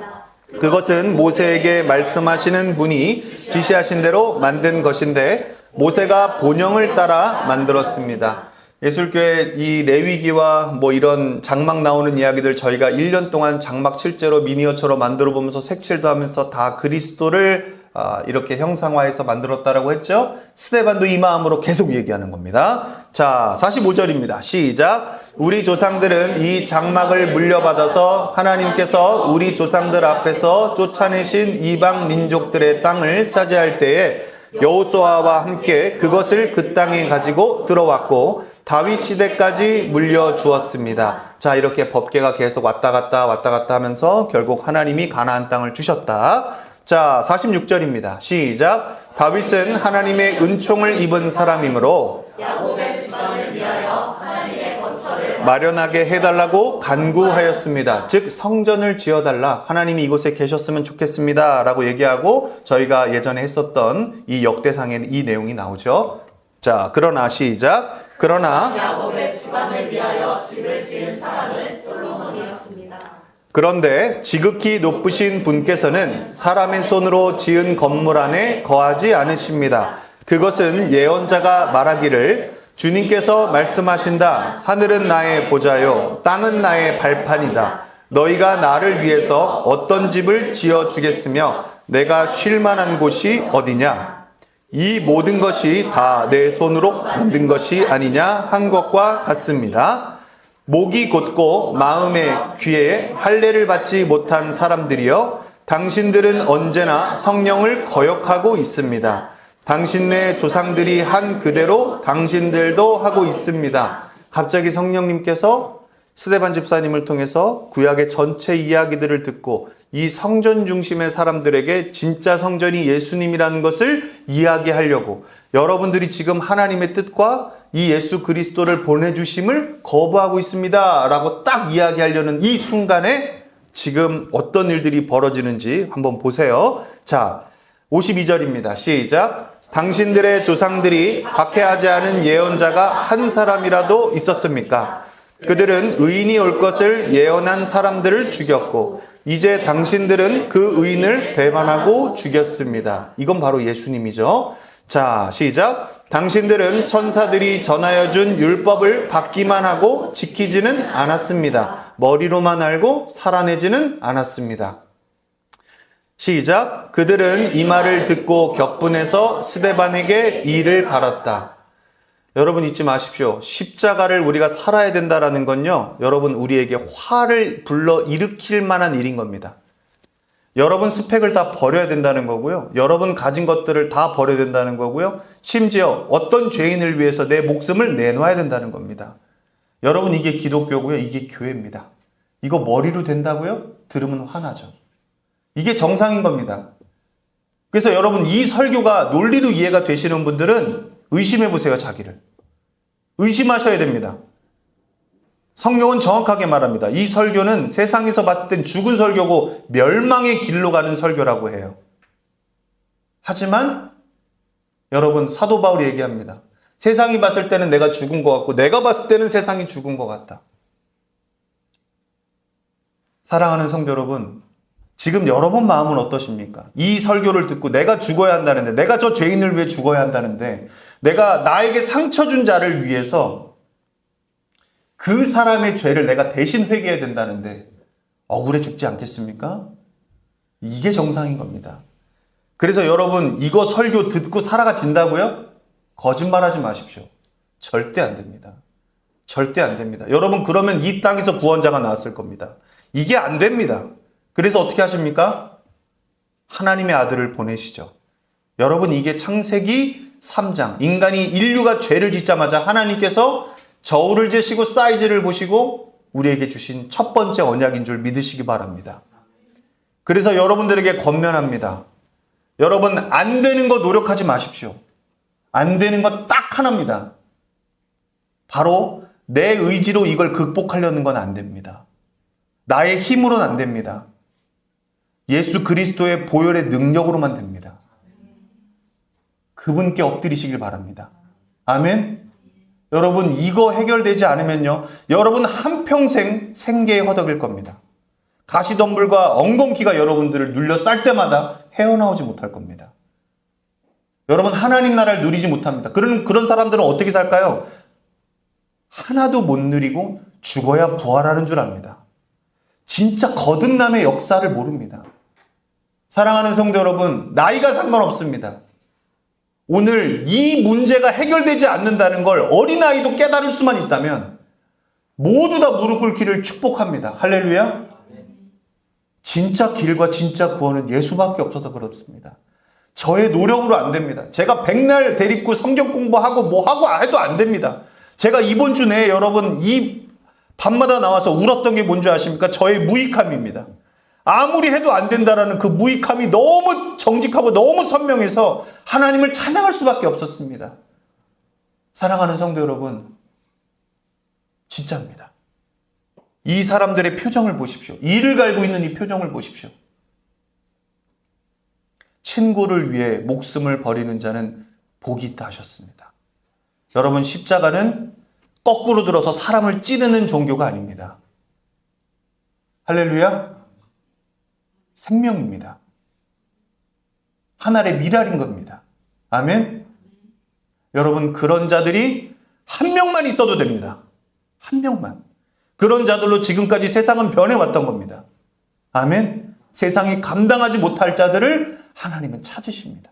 그것은 모세에게 말씀하시는 분이 지시하신 대로 만든 것인데 모세가 본형을 따라 만들었습니다. 예술교회 이 레위기와 뭐 이런 장막 나오는 이야기들 저희가 1년 동안 장막 실제로 미니어처로 만들어 보면서 색칠도 하면서 다 그리스도를 이렇게 형상화해서 만들었다라고 했죠. 스데반도 이 마음으로 계속 얘기하는 겁니다. 자, 45절입니다. 시작. 우리 조상들은 이 장막을 물려받아서 하나님께서 우리 조상들 앞에서 쫓아내신 이방 민족들의 땅을 차지할 때에 여호수아와 함께 그것을 그 땅에 가지고 들어왔고 다윗 시대까지 물려주었습니다. 자, 이렇게 법궤가 계속 왔다 갔다 하면서 결국 하나님이 가나안 땅을 주셨다. 자, 46절입니다. 시작. 다윗은 하나님의 은총을 입은 사람이므로 야곱의 집안을 위하여 하나님의 거처를 마련하게 해달라고 간구하였습니다. 즉 성전을 지어달라, 하나님이 이곳에 계셨으면 좋겠습니다 라고 얘기하고 저희가 예전에 했었던 이 역대상에는 이 내용이 나오죠. 자, 그러나 시작. 그러나 야곱의 집안을 위하여 집을 지은 사람은 솔로몬이었습니다. 그런데 지극히 높으신 분께서는 사람의 손으로 지은 건물 안에 거하지 않으십니다. 그것은 예언자가 말하기를 주님께서 말씀하신다. 하늘은 나의 보좌요 땅은 나의 발판이다. 너희가 나를 위해서 어떤 집을 지어주겠으며 내가 쉴 만한 곳이 어디냐. 이 모든 것이 다 내 손으로 만든 것이 아니냐 한 것과 같습니다. 목이 곧고 마음의 귀에 할례를 받지 못한 사람들이여, 당신들은 언제나 성령을 거역하고 있습니다. 당신네 조상들이 한 그대로 당신들도 하고 있습니다. 갑자기 성령님께서 스데반 집사님을 통해서 구약의 전체 이야기들을 듣고 이 성전 중심의 사람들에게 진짜 성전이 예수님이라는 것을 이야기하려고 여러분들이 지금 하나님의 뜻과 이 예수 그리스도를 보내주심을 거부하고 있습니다 라고 딱 이야기하려는 이 순간에 지금 어떤 일들이 벌어지는지 한번 보세요. 자, 52절입니다. 시작. 당신들의 조상들이 박해하지 않은 예언자가 한 사람이라도 있었습니까? 그들은 의인이 올 것을 예언한 사람들을 죽였고 이제 당신들은 그 의인을 배반하고 죽였습니다. 이건 바로 예수님이죠. 자, 시작. 당신들은 천사들이 전하여 준 율법을 받기만 하고 지키지는 않았습니다. 머리로만 알고 살아내지는 않았습니다. 시작. 그들은 이 말을 듣고 격분해서 스데반에게 이를 갈았다. 여러분 잊지 마십시오. 십자가를 우리가 살아야 된다라는 건요, 여러분 우리에게 화를 불러 일으킬 만한 일인 겁니다. 여러분 스펙을 다 버려야 된다는 거고요. 여러분 가진 것들을 다 버려야 된다는 거고요. 심지어 어떤 죄인을 위해서 내 목숨을 내놔야 된다는 겁니다. 여러분 이게 기독교고요. 이게 교회입니다. 이거 머리로 된다고요? 들으면 화나죠. 이게 정상인 겁니다. 그래서 여러분 이 설교가 논리로 이해가 되시는 분들은 의심해 보세요. 자기를. 의심하셔야 됩니다. 성경은 정확하게 말합니다. 이 설교는 세상에서 봤을 땐 죽은 설교고 멸망의 길로 가는 설교라고 해요. 하지만 여러분 사도 바울이 얘기합니다. 세상이 봤을 때는 내가 죽은 것 같고 내가 봤을 때는 세상이 죽은 것 같다. 사랑하는 성도 여러분, 지금 여러분 마음은 어떠십니까? 이 설교를 듣고 내가 죽어야 한다는데, 내가 저 죄인을 위해 죽어야 한다는데, 내가 나에게 상처 준 자를 위해서 그 사람의 죄를 내가 대신 회개해야 된다는데 억울해 죽지 않겠습니까? 이게 정상인 겁니다. 그래서 여러분 이거 설교 듣고 살아가진다고요? 거짓말하지 마십시오. 절대 안 됩니다. 절대 안 됩니다. 여러분 그러면 이 땅에서 구원자가 나왔을 겁니다. 이게 안 됩니다. 그래서 어떻게 하십니까? 하나님의 아들을 보내시죠. 여러분 이게 창세기 3장, 인류가 죄를 짓자마자 하나님께서 저울을 재시고 사이즈를 보시고 우리에게 주신 첫 번째 언약인 줄 믿으시기 바랍니다. 그래서 여러분들에게 권면합니다. 여러분 안 되는 거 노력하지 마십시오. 안 되는 거 딱 하나입니다. 바로 내 의지로 이걸 극복하려는 건 안 됩니다. 나의 힘으로는 안 됩니다. 예수 그리스도의 보혈의 능력으로만 됩니다. 그분께 엎드리시길 바랍니다. 아멘. 여러분 이거 해결되지 않으면요, 여러분 한평생 생계에 허덕일 겁니다. 가시덤불과 엉겅퀴가 여러분들을 눌려 쌀 때마다 헤어나오지 못할 겁니다. 여러분 하나님 나라를 누리지 못합니다. 그런 사람들은 어떻게 살까요? 하나도 못 누리고 죽어야 부활하는 줄 압니다. 진짜 거듭남의 역사를 모릅니다. 사랑하는 성도 여러분, 나이가 상관없습니다. 오늘 이 문제가 해결되지 않는다는 걸 어린아이도 깨달을 수만 있다면 모두 다 무릎 꿇기를 축복합니다. 할렐루야. 진짜 길과 진짜 구원은 예수밖에 없어서 그렇습니다. 저의 노력으로 안 됩니다. 제가 백날 데리고 성경 공부하고 뭐 하고 해도 안 됩니다. 제가 이번 주 내에 여러분 이 밤마다 나와서 울었던 게 뭔지 아십니까? 저의 무익함입니다. 아무리 해도 안 된다라는 그 무익함이 너무 정직하고 너무 선명해서 하나님을 찬양할 수밖에 없었습니다. 사랑하는 성도 여러분, 진짜입니다. 이 사람들의 표정을 보십시오. 이를 갈고 있는 이 표정을 보십시오. 친구를 위해 목숨을 버리는 자는 복이 있다 하셨습니다. 여러분 십자가는 거꾸로 들어서 사람을 찌르는 종교가 아닙니다. 할렐루야. 생명입니다. 하늘의 미랄인 겁니다. 아멘. 여러분 그런 자들이 한 명만 있어도 됩니다. 한 명만. 그런 자들로 지금까지 세상은 변해왔던 겁니다. 아멘. 세상이 감당하지 못할 자들을 하나님은 찾으십니다.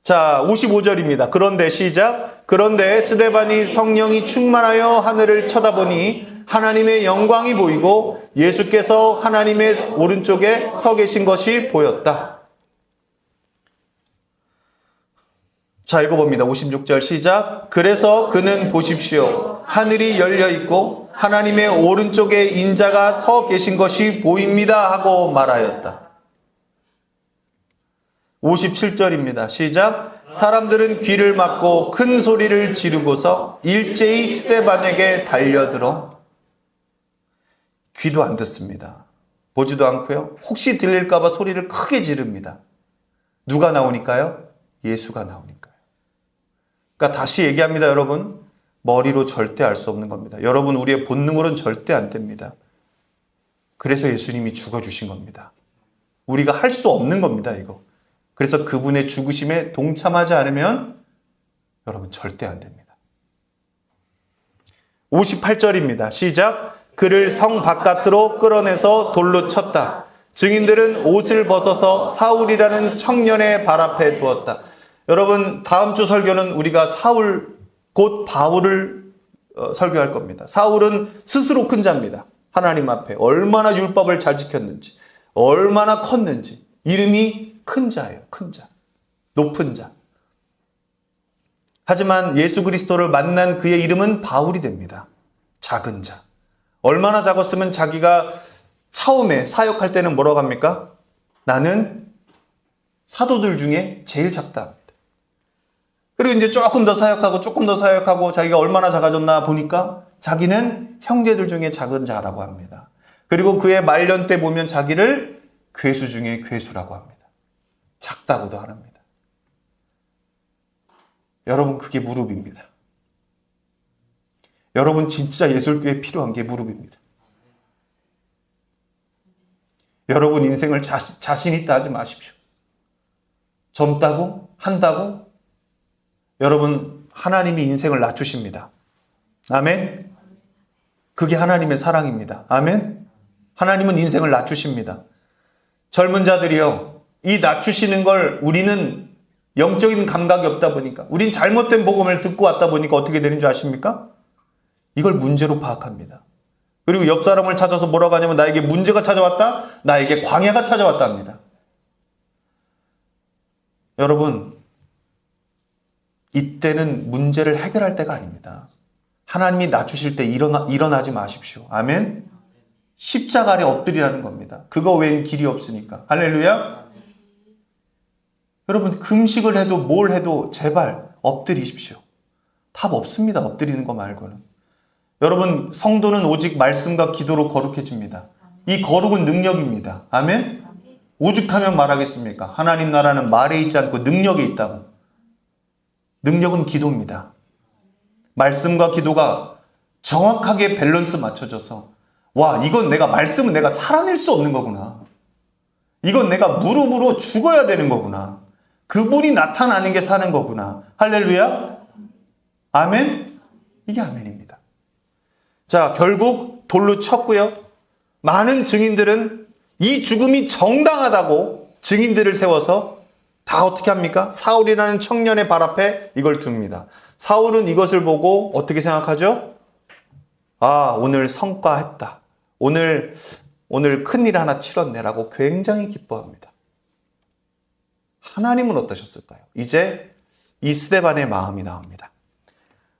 자, 55절입니다. 그런데 시작. 그런데 스데반이 성령이 충만하여 하늘을 쳐다보니 하나님의 영광이 보이고 예수께서 하나님의 오른쪽에 서 계신 것이 보였다. 자, 읽어봅니다. 56절 시작. 그래서 그는 보십시오. 하늘이 열려 있고 하나님의 오른쪽에 인자가 서 계신 것이 보입니다 하고 말하였다. 57절입니다. 시작. 사람들은 귀를 막고 큰 소리를 지르고서 일제히 스데반에게 달려들어 귀도 안 듣습니다. 보지도 않고요. 혹시 들릴까 봐 소리를 크게 지릅니다. 누가 나오니까요? 예수가 나오니까요. 그러니까 다시 얘기합니다, 여러분. 머리로 절대 알 수 없는 겁니다. 여러분, 우리의 본능으로는 절대 안 됩니다. 그래서 예수님이 죽어주신 겁니다. 우리가 할 수 없는 겁니다, 이거. 그래서 그분의 죽으심에 동참하지 않으면 여러분 절대 안 됩니다. 58절입니다. 시작. 그를 성 바깥으로 끌어내서 돌로 쳤다. 증인들은 옷을 벗어서 사울이라는 청년의 발 앞에 두었다. 여러분, 다음 주 설교는 우리가 사울, 곧 바울을 설교할 겁니다. 사울은 스스로 큰 자입니다. 하나님 앞에 얼마나 율법을 잘 지켰는지, 얼마나 컸는지. 이름이 큰 자예요. 큰 자. 높은 자. 하지만 예수 그리스도를 만난 그의 이름은 바울이 됩니다. 작은 자. 얼마나 작았으면 자기가 처음에 사역할 때는 뭐라고 합니까? 나는 사도들 중에 제일 작다. 그리고 이제 조금 더 사역하고 자기가 얼마나 작아졌나 보니까 자기는 형제들 중에 작은 자라고 합니다. 그리고 그의 말년 때 보면 자기를 괴수 중에 괴수라고 합니다. 작다고도 합니다. 여러분, 그게 무릎입니다. 여러분, 진짜 예술교회에 필요한 게 무릎입니다. 여러분 인생을 자신 있다 하지 마십시오. 젊다고 한다고 여러분, 하나님이 인생을 낮추십니다. 아멘. 그게 하나님의 사랑입니다. 아멘. 하나님은 인생을 낮추십니다. 젊은 자들이요, 이 낮추시는 걸 우리는 영적인 감각이 없다 보니까, 우린 잘못된 복음을 듣고 왔다 보니까 어떻게 되는 줄 아십니까? 이걸 문제로 파악합니다. 그리고 옆 사람을 찾아서 뭐라고 하냐면, 나에게 문제가 찾아왔다, 나에게 광야가 찾아왔다 합니다. 여러분, 이때는 문제를 해결할 때가 아닙니다. 하나님이 낮추실 때 일어나지 마십시오. 아멘. 십자가 아래 엎드리라는 겁니다. 그거 외엔 길이 없으니까. 할렐루야. 여러분, 금식을 해도 뭘 해도 제발 엎드리십시오. 답 없습니다. 엎드리는 거 말고는. 여러분, 성도는 오직 말씀과 기도로 거룩해집니다. 이 거룩은 능력입니다. 아멘. 오죽하면 말하겠습니까? 하나님 나라는 말에 있지 않고 능력에 있다고. 능력은 기도입니다. 말씀과 기도가 정확하게 밸런스 맞춰져서, 와, 이건 말씀은 내가 살아낼 수 없는 거구나. 이건 내가 무릎으로 죽어야 되는 거구나. 그분이 나타나는 게 사는 거구나. 할렐루야. 아멘. 이게 아멘입니다. 자, 결국 돌로 쳤고요. 많은 증인들은 이 죽음이 정당하다고 증인들을 세워서 다 어떻게 합니까? 사울이라는 청년의 발 앞에 이걸 둡니다. 사울은 이것을 보고 어떻게 생각하죠? 아, 오늘 성과했다. 오늘 큰일 하나 치렀네라고 굉장히 기뻐합니다. 하나님은 어떠셨을까요? 이제 이 스데반의 마음이 나옵니다.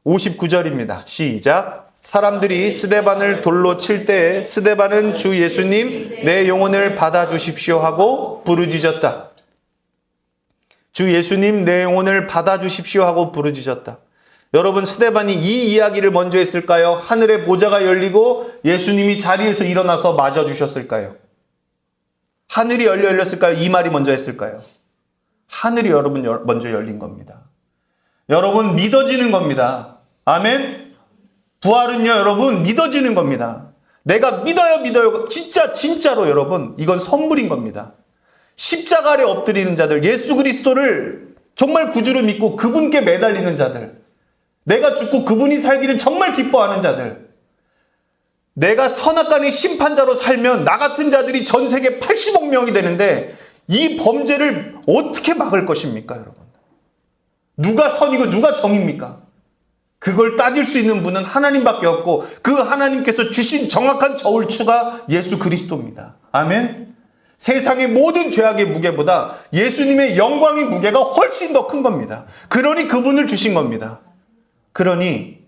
59절입니다. 시작. 사람들이 스데반을 돌로 칠 때에 스데반은 주 예수님, 내 영혼을 받아주십시오 하고 부르짖었다. 주 예수님, 내 영혼을 받아주십시오 하고 부르짖었다. 여러분, 스데반이 이 이야기를 먼저 했을까요? 하늘의 보좌가 열리고 예수님이 자리에서 일어나서 맞아주셨을까요? 하늘이 열렸을까요? 이 말이 먼저 했을까요? 하늘이 여러분 먼저 열린 겁니다. 여러분, 믿어지는 겁니다. 아멘? 부활은요, 여러분, 믿어지는 겁니다. 내가 믿어요. 진짜로 여러분, 이건 선물인 겁니다. 십자가 아래 엎드리는 자들, 예수 그리스도를 정말 구주로 믿고 그분께 매달리는 자들, 내가 죽고 그분이 살기를 정말 기뻐하는 자들, 내가 선악간의 심판자로 살면 나 같은 자들이 전 세계 80억 명이 되는데 이 범죄를 어떻게 막을 것입니까, 여러분? 누가 선이고 누가 정입니까? 그걸 따질 수 있는 분은 하나님밖에 없고 그 하나님께서 주신 정확한 저울추가 예수 그리스도입니다. 아멘? 세상의 모든 죄악의 무게보다 예수님의 영광의 무게가 훨씬 더 큰 겁니다. 그러니 그분을 주신 겁니다. 그러니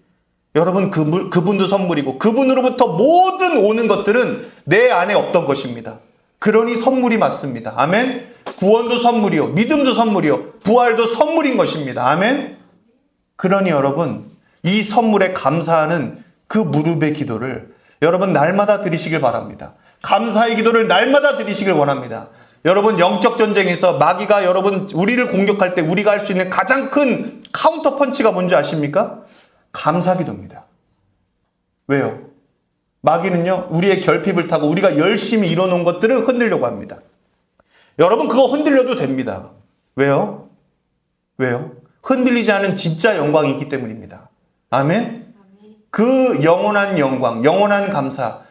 여러분, 그분도 선물이고 그분으로부터 모든 오는 것들은 내 안에 없던 것입니다. 그러니 선물이 맞습니다. 아멘. 구원도 선물이요, 믿음도 선물이요, 부활도 선물인 것입니다. 아멘. 그러니 여러분, 이 선물에 감사하는 그 무릎의 기도를 여러분 날마다 드리시길 바랍니다. 감사의 기도를 날마다 드리시길 원합니다. 여러분, 영적 전쟁에서 마귀가 여러분 우리를 공격할 때 우리가 할 수 있는 가장 큰 카운터 펀치가 뭔지 아십니까? 감사 기도입니다. 왜요? 마귀는요, 우리의 결핍을 타고 우리가 열심히 이뤄놓은 것들을 흔들려고 합니다. 여러분, 그거 흔들려도 됩니다. 왜요? 왜요? 흔들리지 않은 진짜 영광이 있기 때문입니다. 아멘? 그 영원한 영광, 영원한 감사,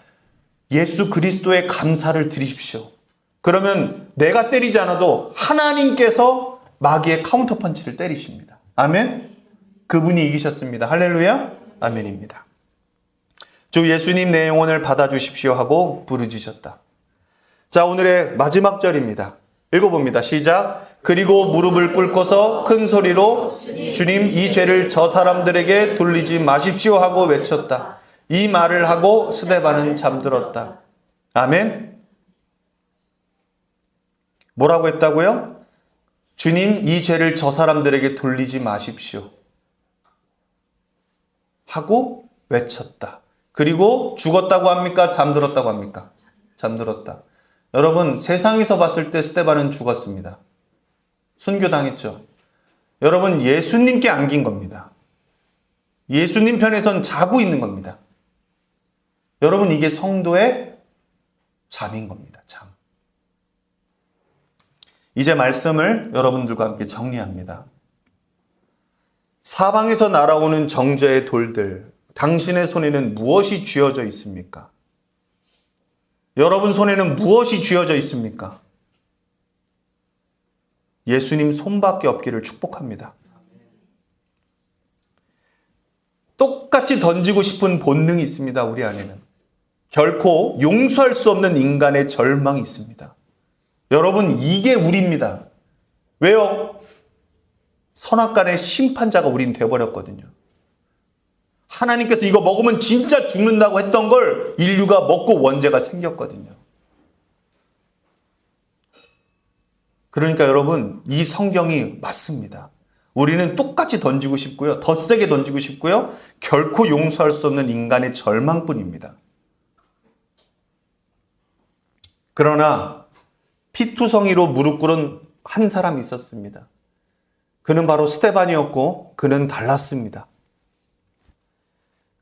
예수 그리스도의 감사를 드리십시오. 그러면 내가 때리지 않아도 하나님께서 마귀의 카운터 펀치를 때리십니다. 아멘? 그분이 이기셨습니다. 할렐루야? 아멘입니다. 주 예수님, 내 영혼을 받아주십시오 하고 부르짖었다. 자, 오늘의 마지막 절입니다. 읽어봅니다. 시작. 그리고 무릎을 꿇고서 큰 소리로 주님, 이 죄를 저 사람들에게 돌리지 마십시오 하고 외쳤다. 이 말을 하고 스데반은 잠들었다. 아멘. 뭐라고 했다고요? 주님, 이 죄를 저 사람들에게 돌리지 마십시오 하고 외쳤다. 그리고 죽었다고 합니까? 잠들었다고 합니까? 잠들었다. 여러분, 세상에서 봤을 때 스데반은 죽었습니다. 순교당했죠. 여러분, 예수님께 안긴 겁니다. 예수님 편에선 자고 있는 겁니다. 여러분, 이게 성도의 잠인 겁니다. 잠. 이제 말씀을 여러분들과 함께 정리합니다. 사방에서 날아오는 정죄의 돌들, 당신의 손에는 무엇이 쥐어져 있습니까? 여러분 손에는 무엇이 쥐어져 있습니까? 예수님 손밖에 없기를 축복합니다. 똑같이 던지고 싶은 본능이 있습니다. 우리 안에는. 결코 용서할 수 없는 인간의 절망이 있습니다. 여러분, 이게 우리입니다. 왜요? 선악간의 심판자가 우린 돼버렸거든요. 하나님께서 이거 먹으면 진짜 죽는다고 했던 걸 인류가 먹고 원죄가 생겼거든요. 그러니까 여러분, 이 성경이 맞습니다. 우리는 똑같이 던지고 싶고요. 더 세게 던지고 싶고요. 결코 용서할 수 없는 인간의 절망뿐입니다. 그러나 피투성이로 무릎 꿇은 한 사람이 있었습니다. 그는 바로 스데반이었고 그는 달랐습니다.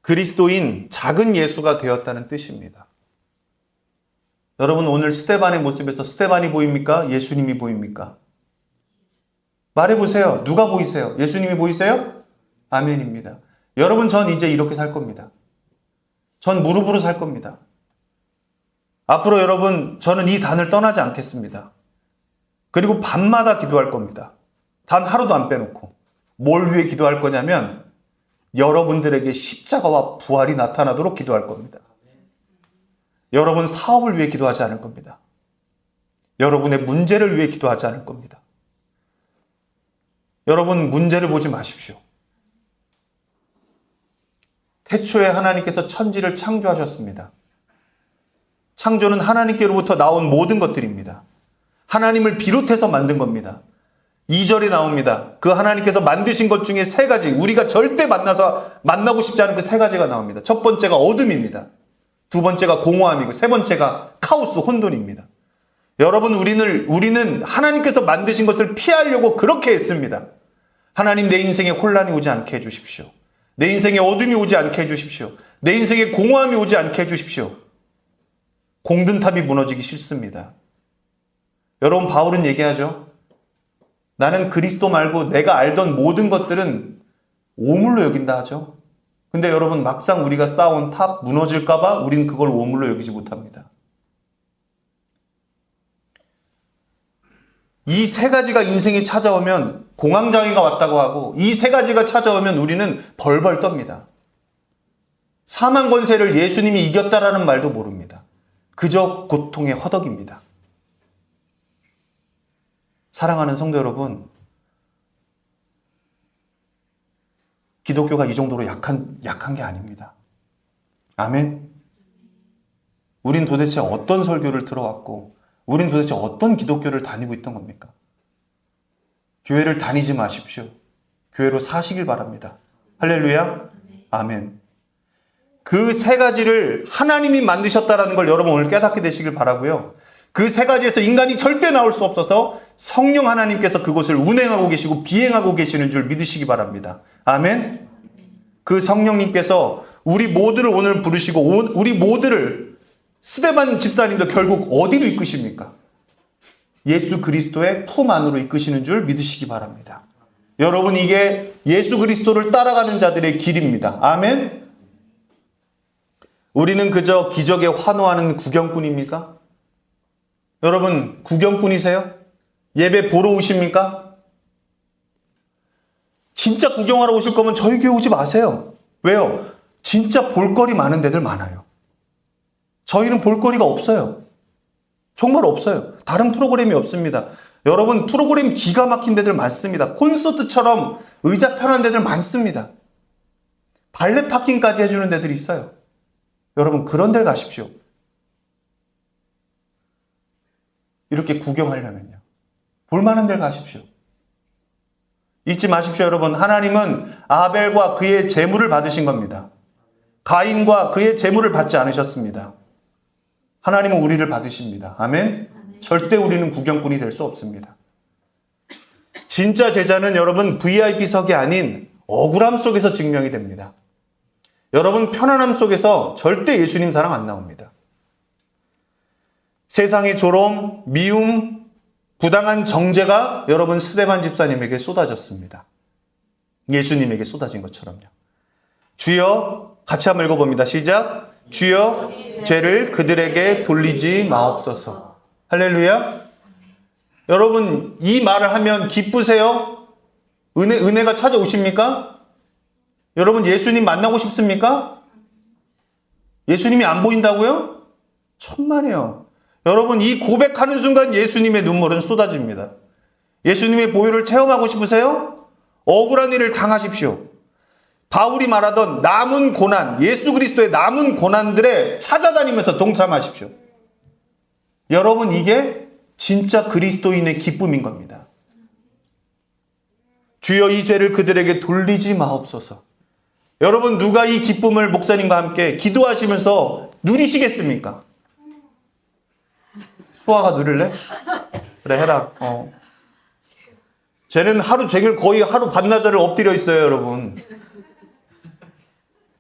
그리스도인 작은 예수가 되었다는 뜻입니다. 여러분, 오늘 스데반의 모습에서 스데반이 보입니까? 예수님이 보입니까? 말해보세요. 누가 보이세요? 예수님이 보이세요? 아멘입니다. 여러분, 전 이제 이렇게 살 겁니다. 전 무릎으로 살 겁니다. 앞으로 여러분, 저는 이 단을 떠나지 않겠습니다. 그리고 밤마다 기도할 겁니다. 단 하루도 안 빼놓고. 뭘 위해 기도할 거냐면 여러분들에게 십자가와 부활이 나타나도록 기도할 겁니다. 여러분 사업을 위해 기도하지 않을 겁니다. 여러분의 문제를 위해 기도하지 않을 겁니다. 여러분 문제를 보지 마십시오. 태초에 하나님께서 천지를 창조하셨습니다. 창조는 하나님께로부터 나온 모든 것들입니다. 하나님을 비롯해서 만든 겁니다. 2절에 나옵니다. 그 하나님께서 만드신 것 중에 3가지, 우리가 절대 만나고 싶지 않은 그 3가지가 나옵니다. 첫 번째가 어둠입니다. 두 번째가 공허함이고 세 번째가 카오스, 혼돈입니다. 여러분, 우리는 하나님께서 만드신 것을 피하려고 그렇게 했습니다. 하나님, 내 인생에 혼란이 오지 않게 해주십시오. 내 인생에 어둠이 오지 않게 해주십시오. 내 인생에 공허함이 오지 않게 해주십시오. 공든탑이 무너지기 싫습니다. 여러분, 바울은 얘기하죠. 나는 그리스도 말고 내가 알던 모든 것들은 오물로 여긴다 하죠. 근데 여러분, 막상 우리가 쌓아온 탑 무너질까봐 우린 그걸 오물로 여기지 못합니다. 이 3가지가 인생이 찾아오면, 공황장애가 왔다고 하고 이 3가지가 찾아오면 우리는 벌벌 떱니다. 사망 권세를 예수님이 이겼다라는 말도 모릅니다. 그저 고통의 허덕입니다. 사랑하는 성도 여러분, 기독교가 이 정도로 약한 게 아닙니다. 아멘. 우린 도대체 어떤 설교를 들어왔고, 우린 도대체 어떤 기독교를 다니고 있던 겁니까? 교회를 다니지 마십시오. 교회로 사시길 바랍니다. 할렐루야. 아멘. 그 세 가지를 하나님이 만드셨다라는 걸 여러분 오늘 깨닫게 되시길 바라고요. 그 세 가지에서 인간이 절대 나올 수 없어서 성령 하나님께서 그것을 운행하고 계시고 비행하고 계시는 줄 믿으시기 바랍니다. 아멘. 그 성령님께서 우리 모두를 오늘 부르시고 우리 모두를 스데반 집사님도 결국 어디로 이끄십니까? 예수 그리스도의 품 안으로 이끄시는 줄 믿으시기 바랍니다. 여러분, 이게 예수 그리스도를 따라가는 자들의 길입니다. 아멘. 우리는 그저 기적에 환호하는 구경꾼입니까? 여러분, 구경꾼이세요? 예배 보러 오십니까? 진짜 구경하러 오실 거면 저희 교회 오지 마세요. 왜요? 진짜 볼거리 많은 데들 많아요. 저희는 볼거리가 없어요. 정말 없어요. 다른 프로그램이 없습니다. 여러분, 프로그램 기가 막힌 데들 많습니다. 콘서트처럼 의자 편한 데들 많습니다. 발레 파킹까지 해주는 데들이 있어요. 여러분, 그런 데를 가십시오. 이렇게 구경하려면요. 볼만한 데를 가십시오. 잊지 마십시오, 여러분. 하나님은 아벨과 그의 제물을 받으신 겁니다. 가인과 그의 제물을 받지 않으셨습니다. 하나님은 우리를 받으십니다. 아멘? 절대 우리는 구경꾼이 될 수 없습니다. 진짜 제자는 여러분 VIP석이 아닌 억울함 속에서 증명이 됩니다. 여러분 편안함 속에서 절대 예수님 사랑 안 나옵니다. 세상의 조롱, 미움, 부당한 정죄가 여러분 스데반 집사님에게 쏟아졌습니다. 예수님에게 쏟아진 것처럼요. 주여, 같이 한번 읽어봅니다. 시작. 주여, 죄를 그들에게 돌리지 마옵소서. 할렐루야. 여러분, 이 말을 하면 기쁘세요? 은혜가 찾아오십니까? 여러분, 예수님 만나고 싶습니까? 예수님이 안 보인다고요? 천만에요. 여러분, 이 고백하는 순간 예수님의 눈물은 쏟아집니다. 예수님의 보혈을 체험하고 싶으세요? 억울한 일을 당하십시오. 바울이 말하던 남은 고난, 예수 그리스도의 남은 고난들에 찾아다니면서 동참하십시오. 여러분, 이게 진짜 그리스도인의 기쁨인 겁니다. 주여, 이 죄를 그들에게 돌리지 마옵소서. 여러분, 누가 이 기쁨을 목사님과 함께 기도하시면서 누리시겠습니까? 수아가 누릴래? 그래, 해라. 쟤는 하루 종일 거의 하루 반나절을 엎드려 있어요, 여러분.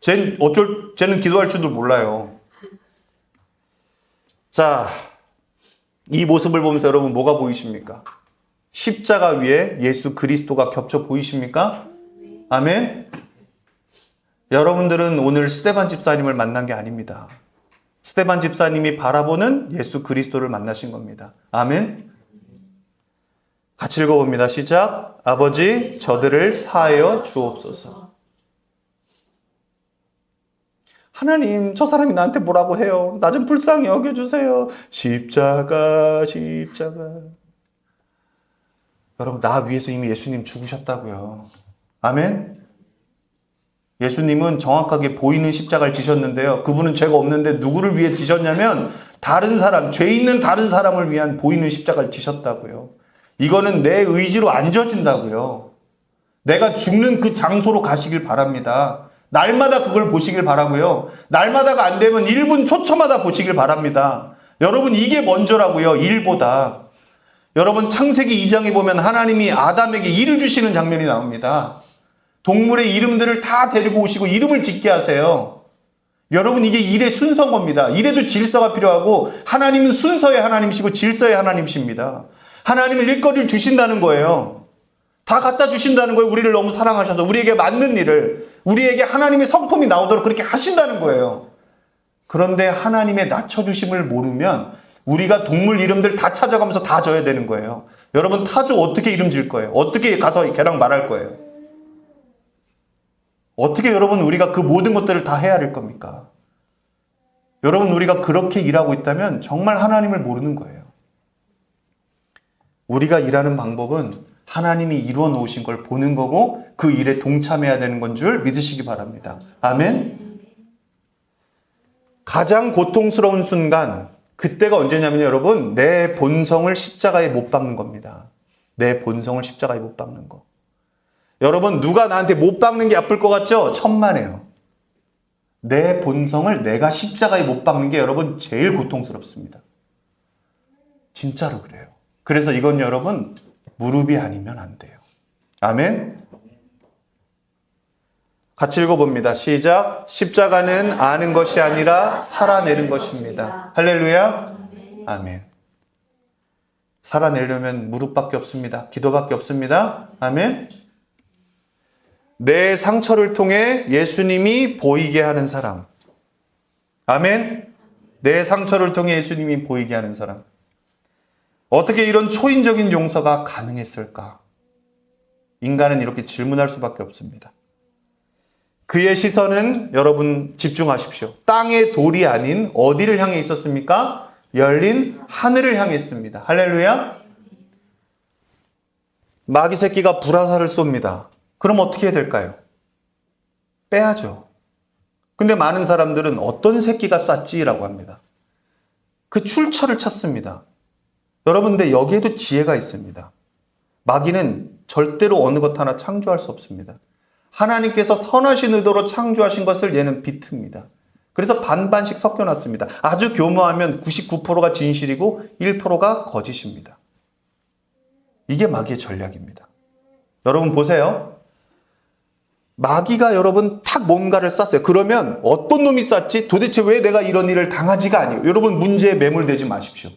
쟤는 기도할 줄도 몰라요. 자, 이 모습을 보면서 여러분 뭐가 보이십니까? 십자가 위에 예수 그리스도가 겹쳐 보이십니까? 아멘? 여러분들은 오늘 스데반 집사님을 만난 게 아닙니다. 스데반 집사님이 바라보는 예수 그리스도를 만나신 겁니다. 아멘? 같이 읽어봅니다. 시작. 아버지, 저들을 사하여 주옵소서. 하나님, 저 사람이 나한테 뭐라고 해요? 나 좀 불쌍히 여겨주세요. 십자가. 여러분, 나 위해서 이미 예수님 죽으셨다고요. 아멘? 예수님은 정확하게 보이는 십자가를 지셨는데요. 그분은 죄가 없는데 누구를 위해 지셨냐면 다른 사람, 죄 있는 다른 사람을 위한 보이는 십자가를 지셨다고요. 이거는 내 의지로 안 져진다고요. 내가 죽는 그 장소로 가시길 바랍니다. 날마다 그걸 보시길 바라고요. 날마다가 안 되면 1분 초초마다 보시길 바랍니다. 여러분, 이게 먼저라고요. 일보다. 여러분, 창세기 2장에 보면 하나님이 아담에게 일을 주시는 장면이 나옵니다. 동물의 이름들을 다 데리고 오시고 이름을 짓게 하세요. 여러분, 이게 일의 순서인 겁니다. 일에도 질서가 필요하고 하나님은 순서의 하나님이시고 질서의 하나님이십니다. 하나님은 일거리를 주신다는 거예요. 다 갖다 주신다는 거예요. 우리를 너무 사랑하셔서 우리에게 맞는 일을, 우리에게 하나님의 성품이 나오도록 그렇게 하신다는 거예요. 그런데 하나님의 낮춰주심을 모르면 우리가 동물 이름들 다 찾아가면서 다 져야 되는 거예요. 여러분, 타조 어떻게 이름 질 거예요? 어떻게 가서 걔랑 말할 거예요? 어떻게 여러분 우리가 그 모든 것들을 다 헤아릴 겁니까? 여러분, 우리가 그렇게 일하고 있다면 정말 하나님을 모르는 거예요. 우리가 일하는 방법은 하나님이 이루어 놓으신 걸 보는 거고 그 일에 동참해야 되는 건 줄 믿으시기 바랍니다. 아멘. 가장 고통스러운 순간, 그때가 언제냐면요, 여러분, 내 본성을 십자가에 못 박는 겁니다. 내 본성을 십자가에 못 박는 거. 여러분, 누가 나한테 못 박는 게 아플 것 같죠? 천만에요. 내 본성을 내가 십자가에 못 박는 게 여러분 제일 고통스럽습니다. 진짜로 그래요. 그래서 이건 여러분 무릎이 아니면 안 돼요. 아멘. 같이 읽어봅니다. 시작. 십자가는 아는 것이 아니라 살아내는 것입니다. 할렐루야. 아멘. 살아내려면 무릎밖에 없습니다. 기도밖에 없습니다. 아멘. 내 상처를 통해 예수님이 보이게 하는 사람. 아멘. 내 상처를 통해 예수님이 보이게 하는 사람. 어떻게 이런 초인적인 용서가 가능했을까? 인간은 이렇게 질문할 수밖에 없습니다. 그의 시선은 여러분 집중하십시오. 땅의 돌이 아닌 어디를 향해 있었습니까? 열린 하늘을 향해 있습니다. 할렐루야. 마귀 새끼가 불화살을 쏩니다. 그럼 어떻게 해야 될까요? 빼야죠. 근데 많은 사람들은 어떤 새끼가 쐈지라고 합니다. 그 출처를 찾습니다. 여러분, 근데 여기에도 지혜가 있습니다. 마귀는 절대로 어느 것 하나 창조할 수 없습니다. 하나님께서 선하신 의도로 창조하신 것을 얘는 비틉니다. 그래서 반반씩 섞여놨습니다. 아주 교묘하면 99%가 진실이고 1%가 거짓입니다. 이게 마귀의 전략입니다. 여러분 보세요. 마귀가 여러분 탁 뭔가를 쐈어요. 그러면 어떤 놈이 쐈지? 도대체 왜 내가 이런 일을 당하지가 아니에요. 여러분 문제에 매몰되지 마십시오.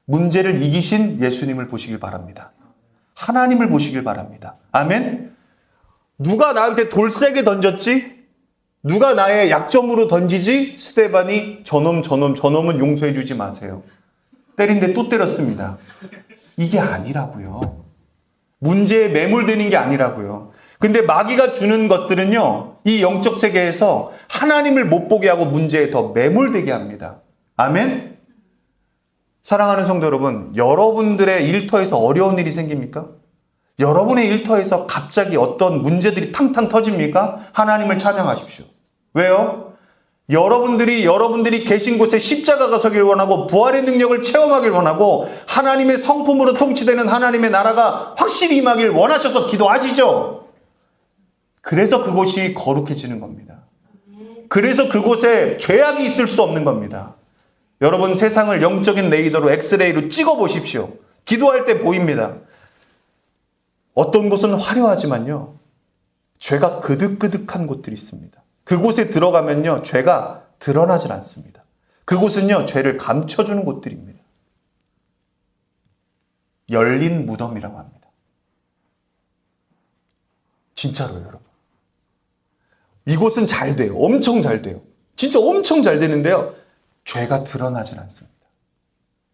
문제를 이기신 예수님을 보시길 바랍니다. 하나님을 보시길 바랍니다. 아멘. 누가 나한테 돌 세게 던졌지? 누가 나의 약점으로 던지지? 스데반이 저놈은 용서해 주지 마세요. 때린데 또 때렸습니다. 이게 아니라고요. 문제에 매몰되는 게 아니라고요. 근데 마귀가 주는 것들은요, 이 영적 세계에서 하나님을 못 보게 하고 문제에 더 매몰되게 합니다. 아멘? 사랑하는 성도 여러분, 여러분들의 일터에서 어려운 일이 생깁니까? 여러분의 일터에서 갑자기 어떤 문제들이 탕탕 터집니까? 하나님을 찬양하십시오. 왜요? 여러분들이 계신 곳에 십자가가 서길 원하고 부활의 능력을 체험하길 원하고 하나님의 성품으로 통치되는 하나님의 나라가 확실히 임하길 원하셔서 기도하시죠. 그래서 그곳이 거룩해지는 겁니다. 그래서 그곳에 죄악이 있을 수 없는 겁니다. 여러분 세상을 영적인 레이더로 엑스레이로 찍어 보십시오. 기도할 때 보입니다. 어떤 곳은 화려하지만요, 죄가 그득그득한 곳들이 있습니다. 그곳에 들어가면요, 죄가 드러나질 않습니다. 그곳은요, 죄를 감춰주는 곳들입니다. 열린 무덤이라고 합니다. 진짜로요, 여러분. 이곳은 잘 돼요. 엄청 잘 돼요. 진짜 엄청 잘 되는데요, 죄가 드러나질 않습니다.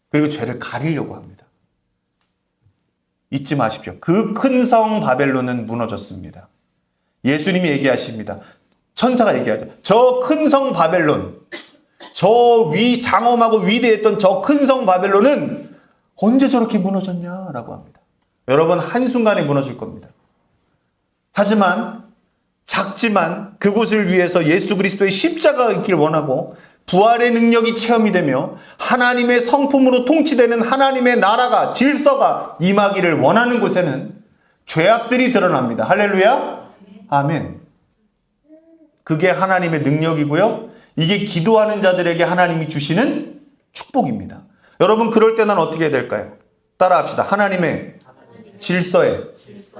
그리고 죄를 가리려고 합니다. 잊지 마십시오. 그 큰 성 바벨론은 무너졌습니다. 예수님이 얘기하십니다. 천사가 얘기하죠. 저 큰 성 바벨론, 저 장엄하고 위대했던 저 큰 성 바벨론은 언제 저렇게 무너졌냐라고 합니다. 여러분 한순간에 무너질 겁니다. 하지만 작지만 그곳을 위해서 예수 그리스도의 십자가가 있길 원하고 부활의 능력이 체험이 되며 하나님의 성품으로 통치되는 하나님의 나라가, 질서가 임하기를 원하는 곳에는 죄악들이 드러납니다. 할렐루야. 아멘. 그게 하나님의 능력이고요. 이게 기도하는 자들에게 하나님이 주시는 축복입니다. 여러분 그럴 때 난 어떻게 해야 될까요? 따라합시다. 하나님의 질서에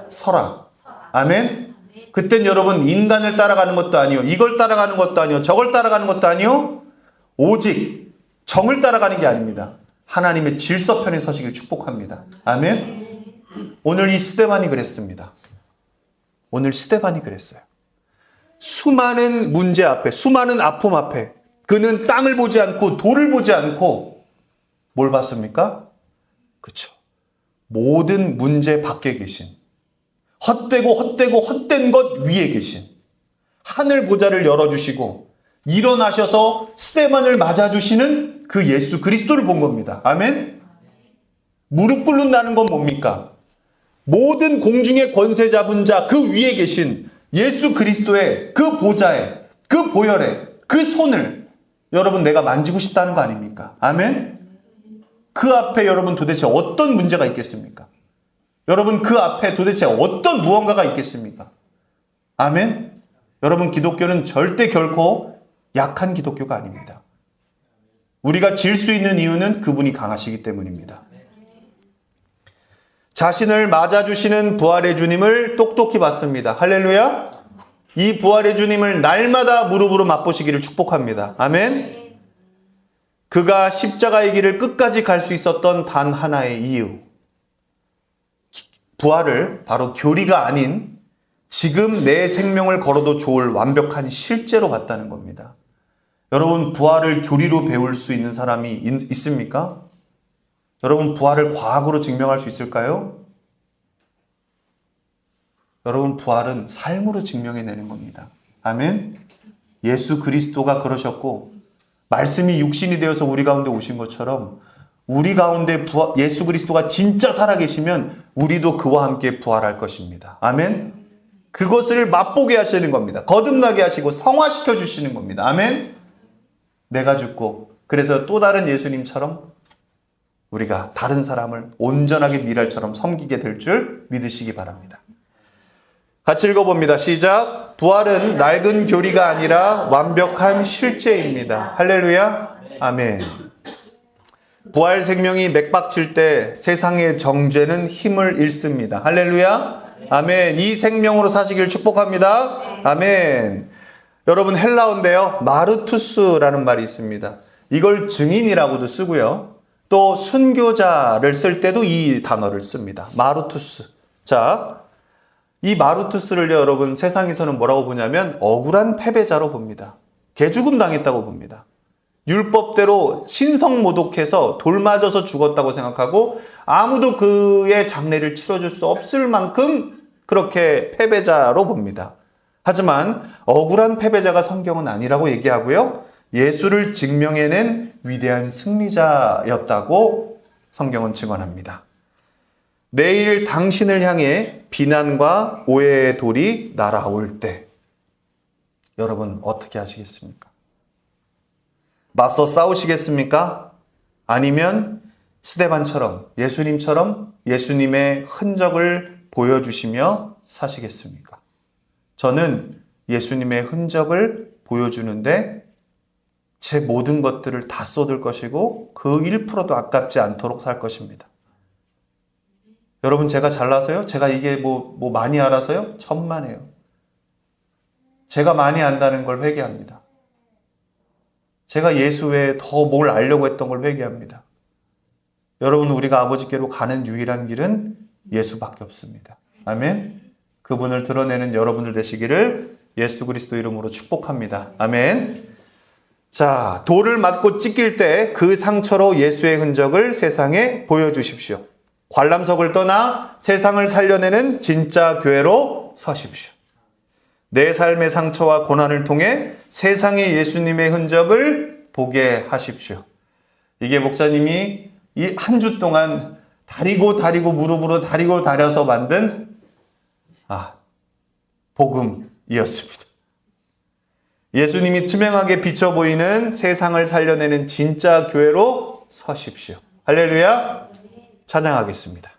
서라. 아멘. 그땐 여러분 인간을 따라가는 것도 아니요, 이걸 따라가는 것도 아니요, 저걸 따라가는 것도 아니요, 오직 정을 따라가는 게 아닙니다. 하나님의 질서편에 서시길 축복합니다. 아멘. 오늘 이 스데반이 그랬습니다. 오늘 스데반이 그랬어요. 수많은 문제 앞에, 수많은 아픔 앞에 그는 땅을 보지 않고 돌을 보지 않고 뭘 봤습니까? 그렇죠. 모든 문제 밖에 계신, 헛된 것 위에 계신 하늘 보좌를 열어주시고 일어나셔서 스데반을 맞아주시는 그 예수 그리스도를 본 겁니다. 아멘. 무릎 꿇는다는 건 뭡니까? 모든 공중의 권세 잡은 자 그 위에 계신 예수 그리스도의 그 보좌에, 그 보혈에, 그 손을 여러분 내가 만지고 싶다는 거 아닙니까? 아멘? 그 앞에 여러분 도대체 어떤 문제가 있겠습니까? 여러분 그 앞에 도대체 어떤 무언가가 있겠습니까? 아멘? 여러분 기독교는 절대 결코 약한 기독교가 아닙니다. 우리가 질 수 있는 이유는 그분이 강하시기 때문입니다. 자신을 맞아주시는 부활의 주님을 똑똑히 받습니다. 할렐루야. 이 부활의 주님을 날마다 무릎으로 맛보시기를 축복합니다. 아멘. 그가 십자가의 길을 끝까지 갈 수 있었던 단 하나의 이유. 부활을 바로 교리가 아닌 지금 내 생명을 걸어도 좋을 완벽한 실제로 봤다는 겁니다. 여러분 부활을 교리로 배울 수 있는 사람이 있습니까? 여러분 부활을 과학으로 증명할 수 있을까요? 여러분 부활은 삶으로 증명해내는 겁니다. 아멘. 예수 그리스도가 그러셨고 말씀이 육신이 되어서 우리 가운데 오신 것처럼 우리 가운데 예수 그리스도가 진짜 살아계시면 우리도 그와 함께 부활할 것입니다. 아멘. 그것을 맛보게 하시는 겁니다. 거듭나게 하시고 성화시켜 주시는 겁니다. 아멘. 내가 죽고 그래서 또 다른 예수님처럼 우리가 다른 사람을 온전하게 미랄처럼 섬기게 될 줄 믿으시기 바랍니다. 같이 읽어봅니다. 시작. 부활은 낡은 교리가 아니라 완벽한 실제입니다. 할렐루야. 아멘. 부활 생명이 맥박칠 때 세상의 정죄는 힘을 잃습니다. 할렐루야. 아멘. 이 생명으로 사시길 축복합니다. 아멘. 여러분 헬라어인데요. 마르투스라는 말이 있습니다. 이걸 증인이라고도 쓰고요. 또 순교자를 쓸 때도 이 단어를 씁니다. 마르투스. 자, 이 마르투스를 여러분 세상에서는 뭐라고 보냐면 억울한 패배자로 봅니다. 개죽음 당했다고 봅니다. 율법대로 신성모독해서 돌 맞아서 죽었다고 생각하고 아무도 그의 장례를 치러줄 수 없을 만큼 그렇게 패배자로 봅니다. 하지만 억울한 패배자가 성경은 아니라고 얘기하고요. 예수를 증명해낸 위대한 승리자였다고 성경은 증언합니다. 내일 당신을 향해 비난과 오해의 돌이 날아올 때 여러분 어떻게 하시겠습니까? 맞서 싸우시겠습니까? 아니면 스데반처럼 예수님처럼 예수님의 흔적을 보여주시며 사시겠습니까? 저는 예수님의 흔적을 보여주는데 제 모든 것들을 다 쏟을 것이고 그 1%도 아깝지 않도록 살 것입니다. 여러분 제가 잘나서요? 제가 이게 뭐 많이 알아서요? 천만에요. 제가 많이 안다는 걸 회개합니다. 제가 예수 외에 더 뭘 알려고 했던 걸 회개합니다. 여러분 우리가 아버지께로 가는 유일한 길은 예수밖에 없습니다. 아멘. 그분을 드러내는 여러분들 되시기를 예수 그리스도 이름으로 축복합니다. 아멘. 자, 돌을 맞고 찢길 때 그 상처로 예수의 흔적을 세상에 보여주십시오. 관람석을 떠나 세상을 살려내는 진짜 교회로 서십시오. 내 삶의 상처와 고난을 통해 세상의 예수님의 흔적을 보게 하십시오. 이게 목사님이 이 한 주 동안 다리고 무릎으로 다리고 다려서 만든 복음이었습니다. 예수님이 투명하게 비쳐 보이는 세상을 살려내는 진짜 교회로 서십시오. 할렐루야. 찬양하겠습니다.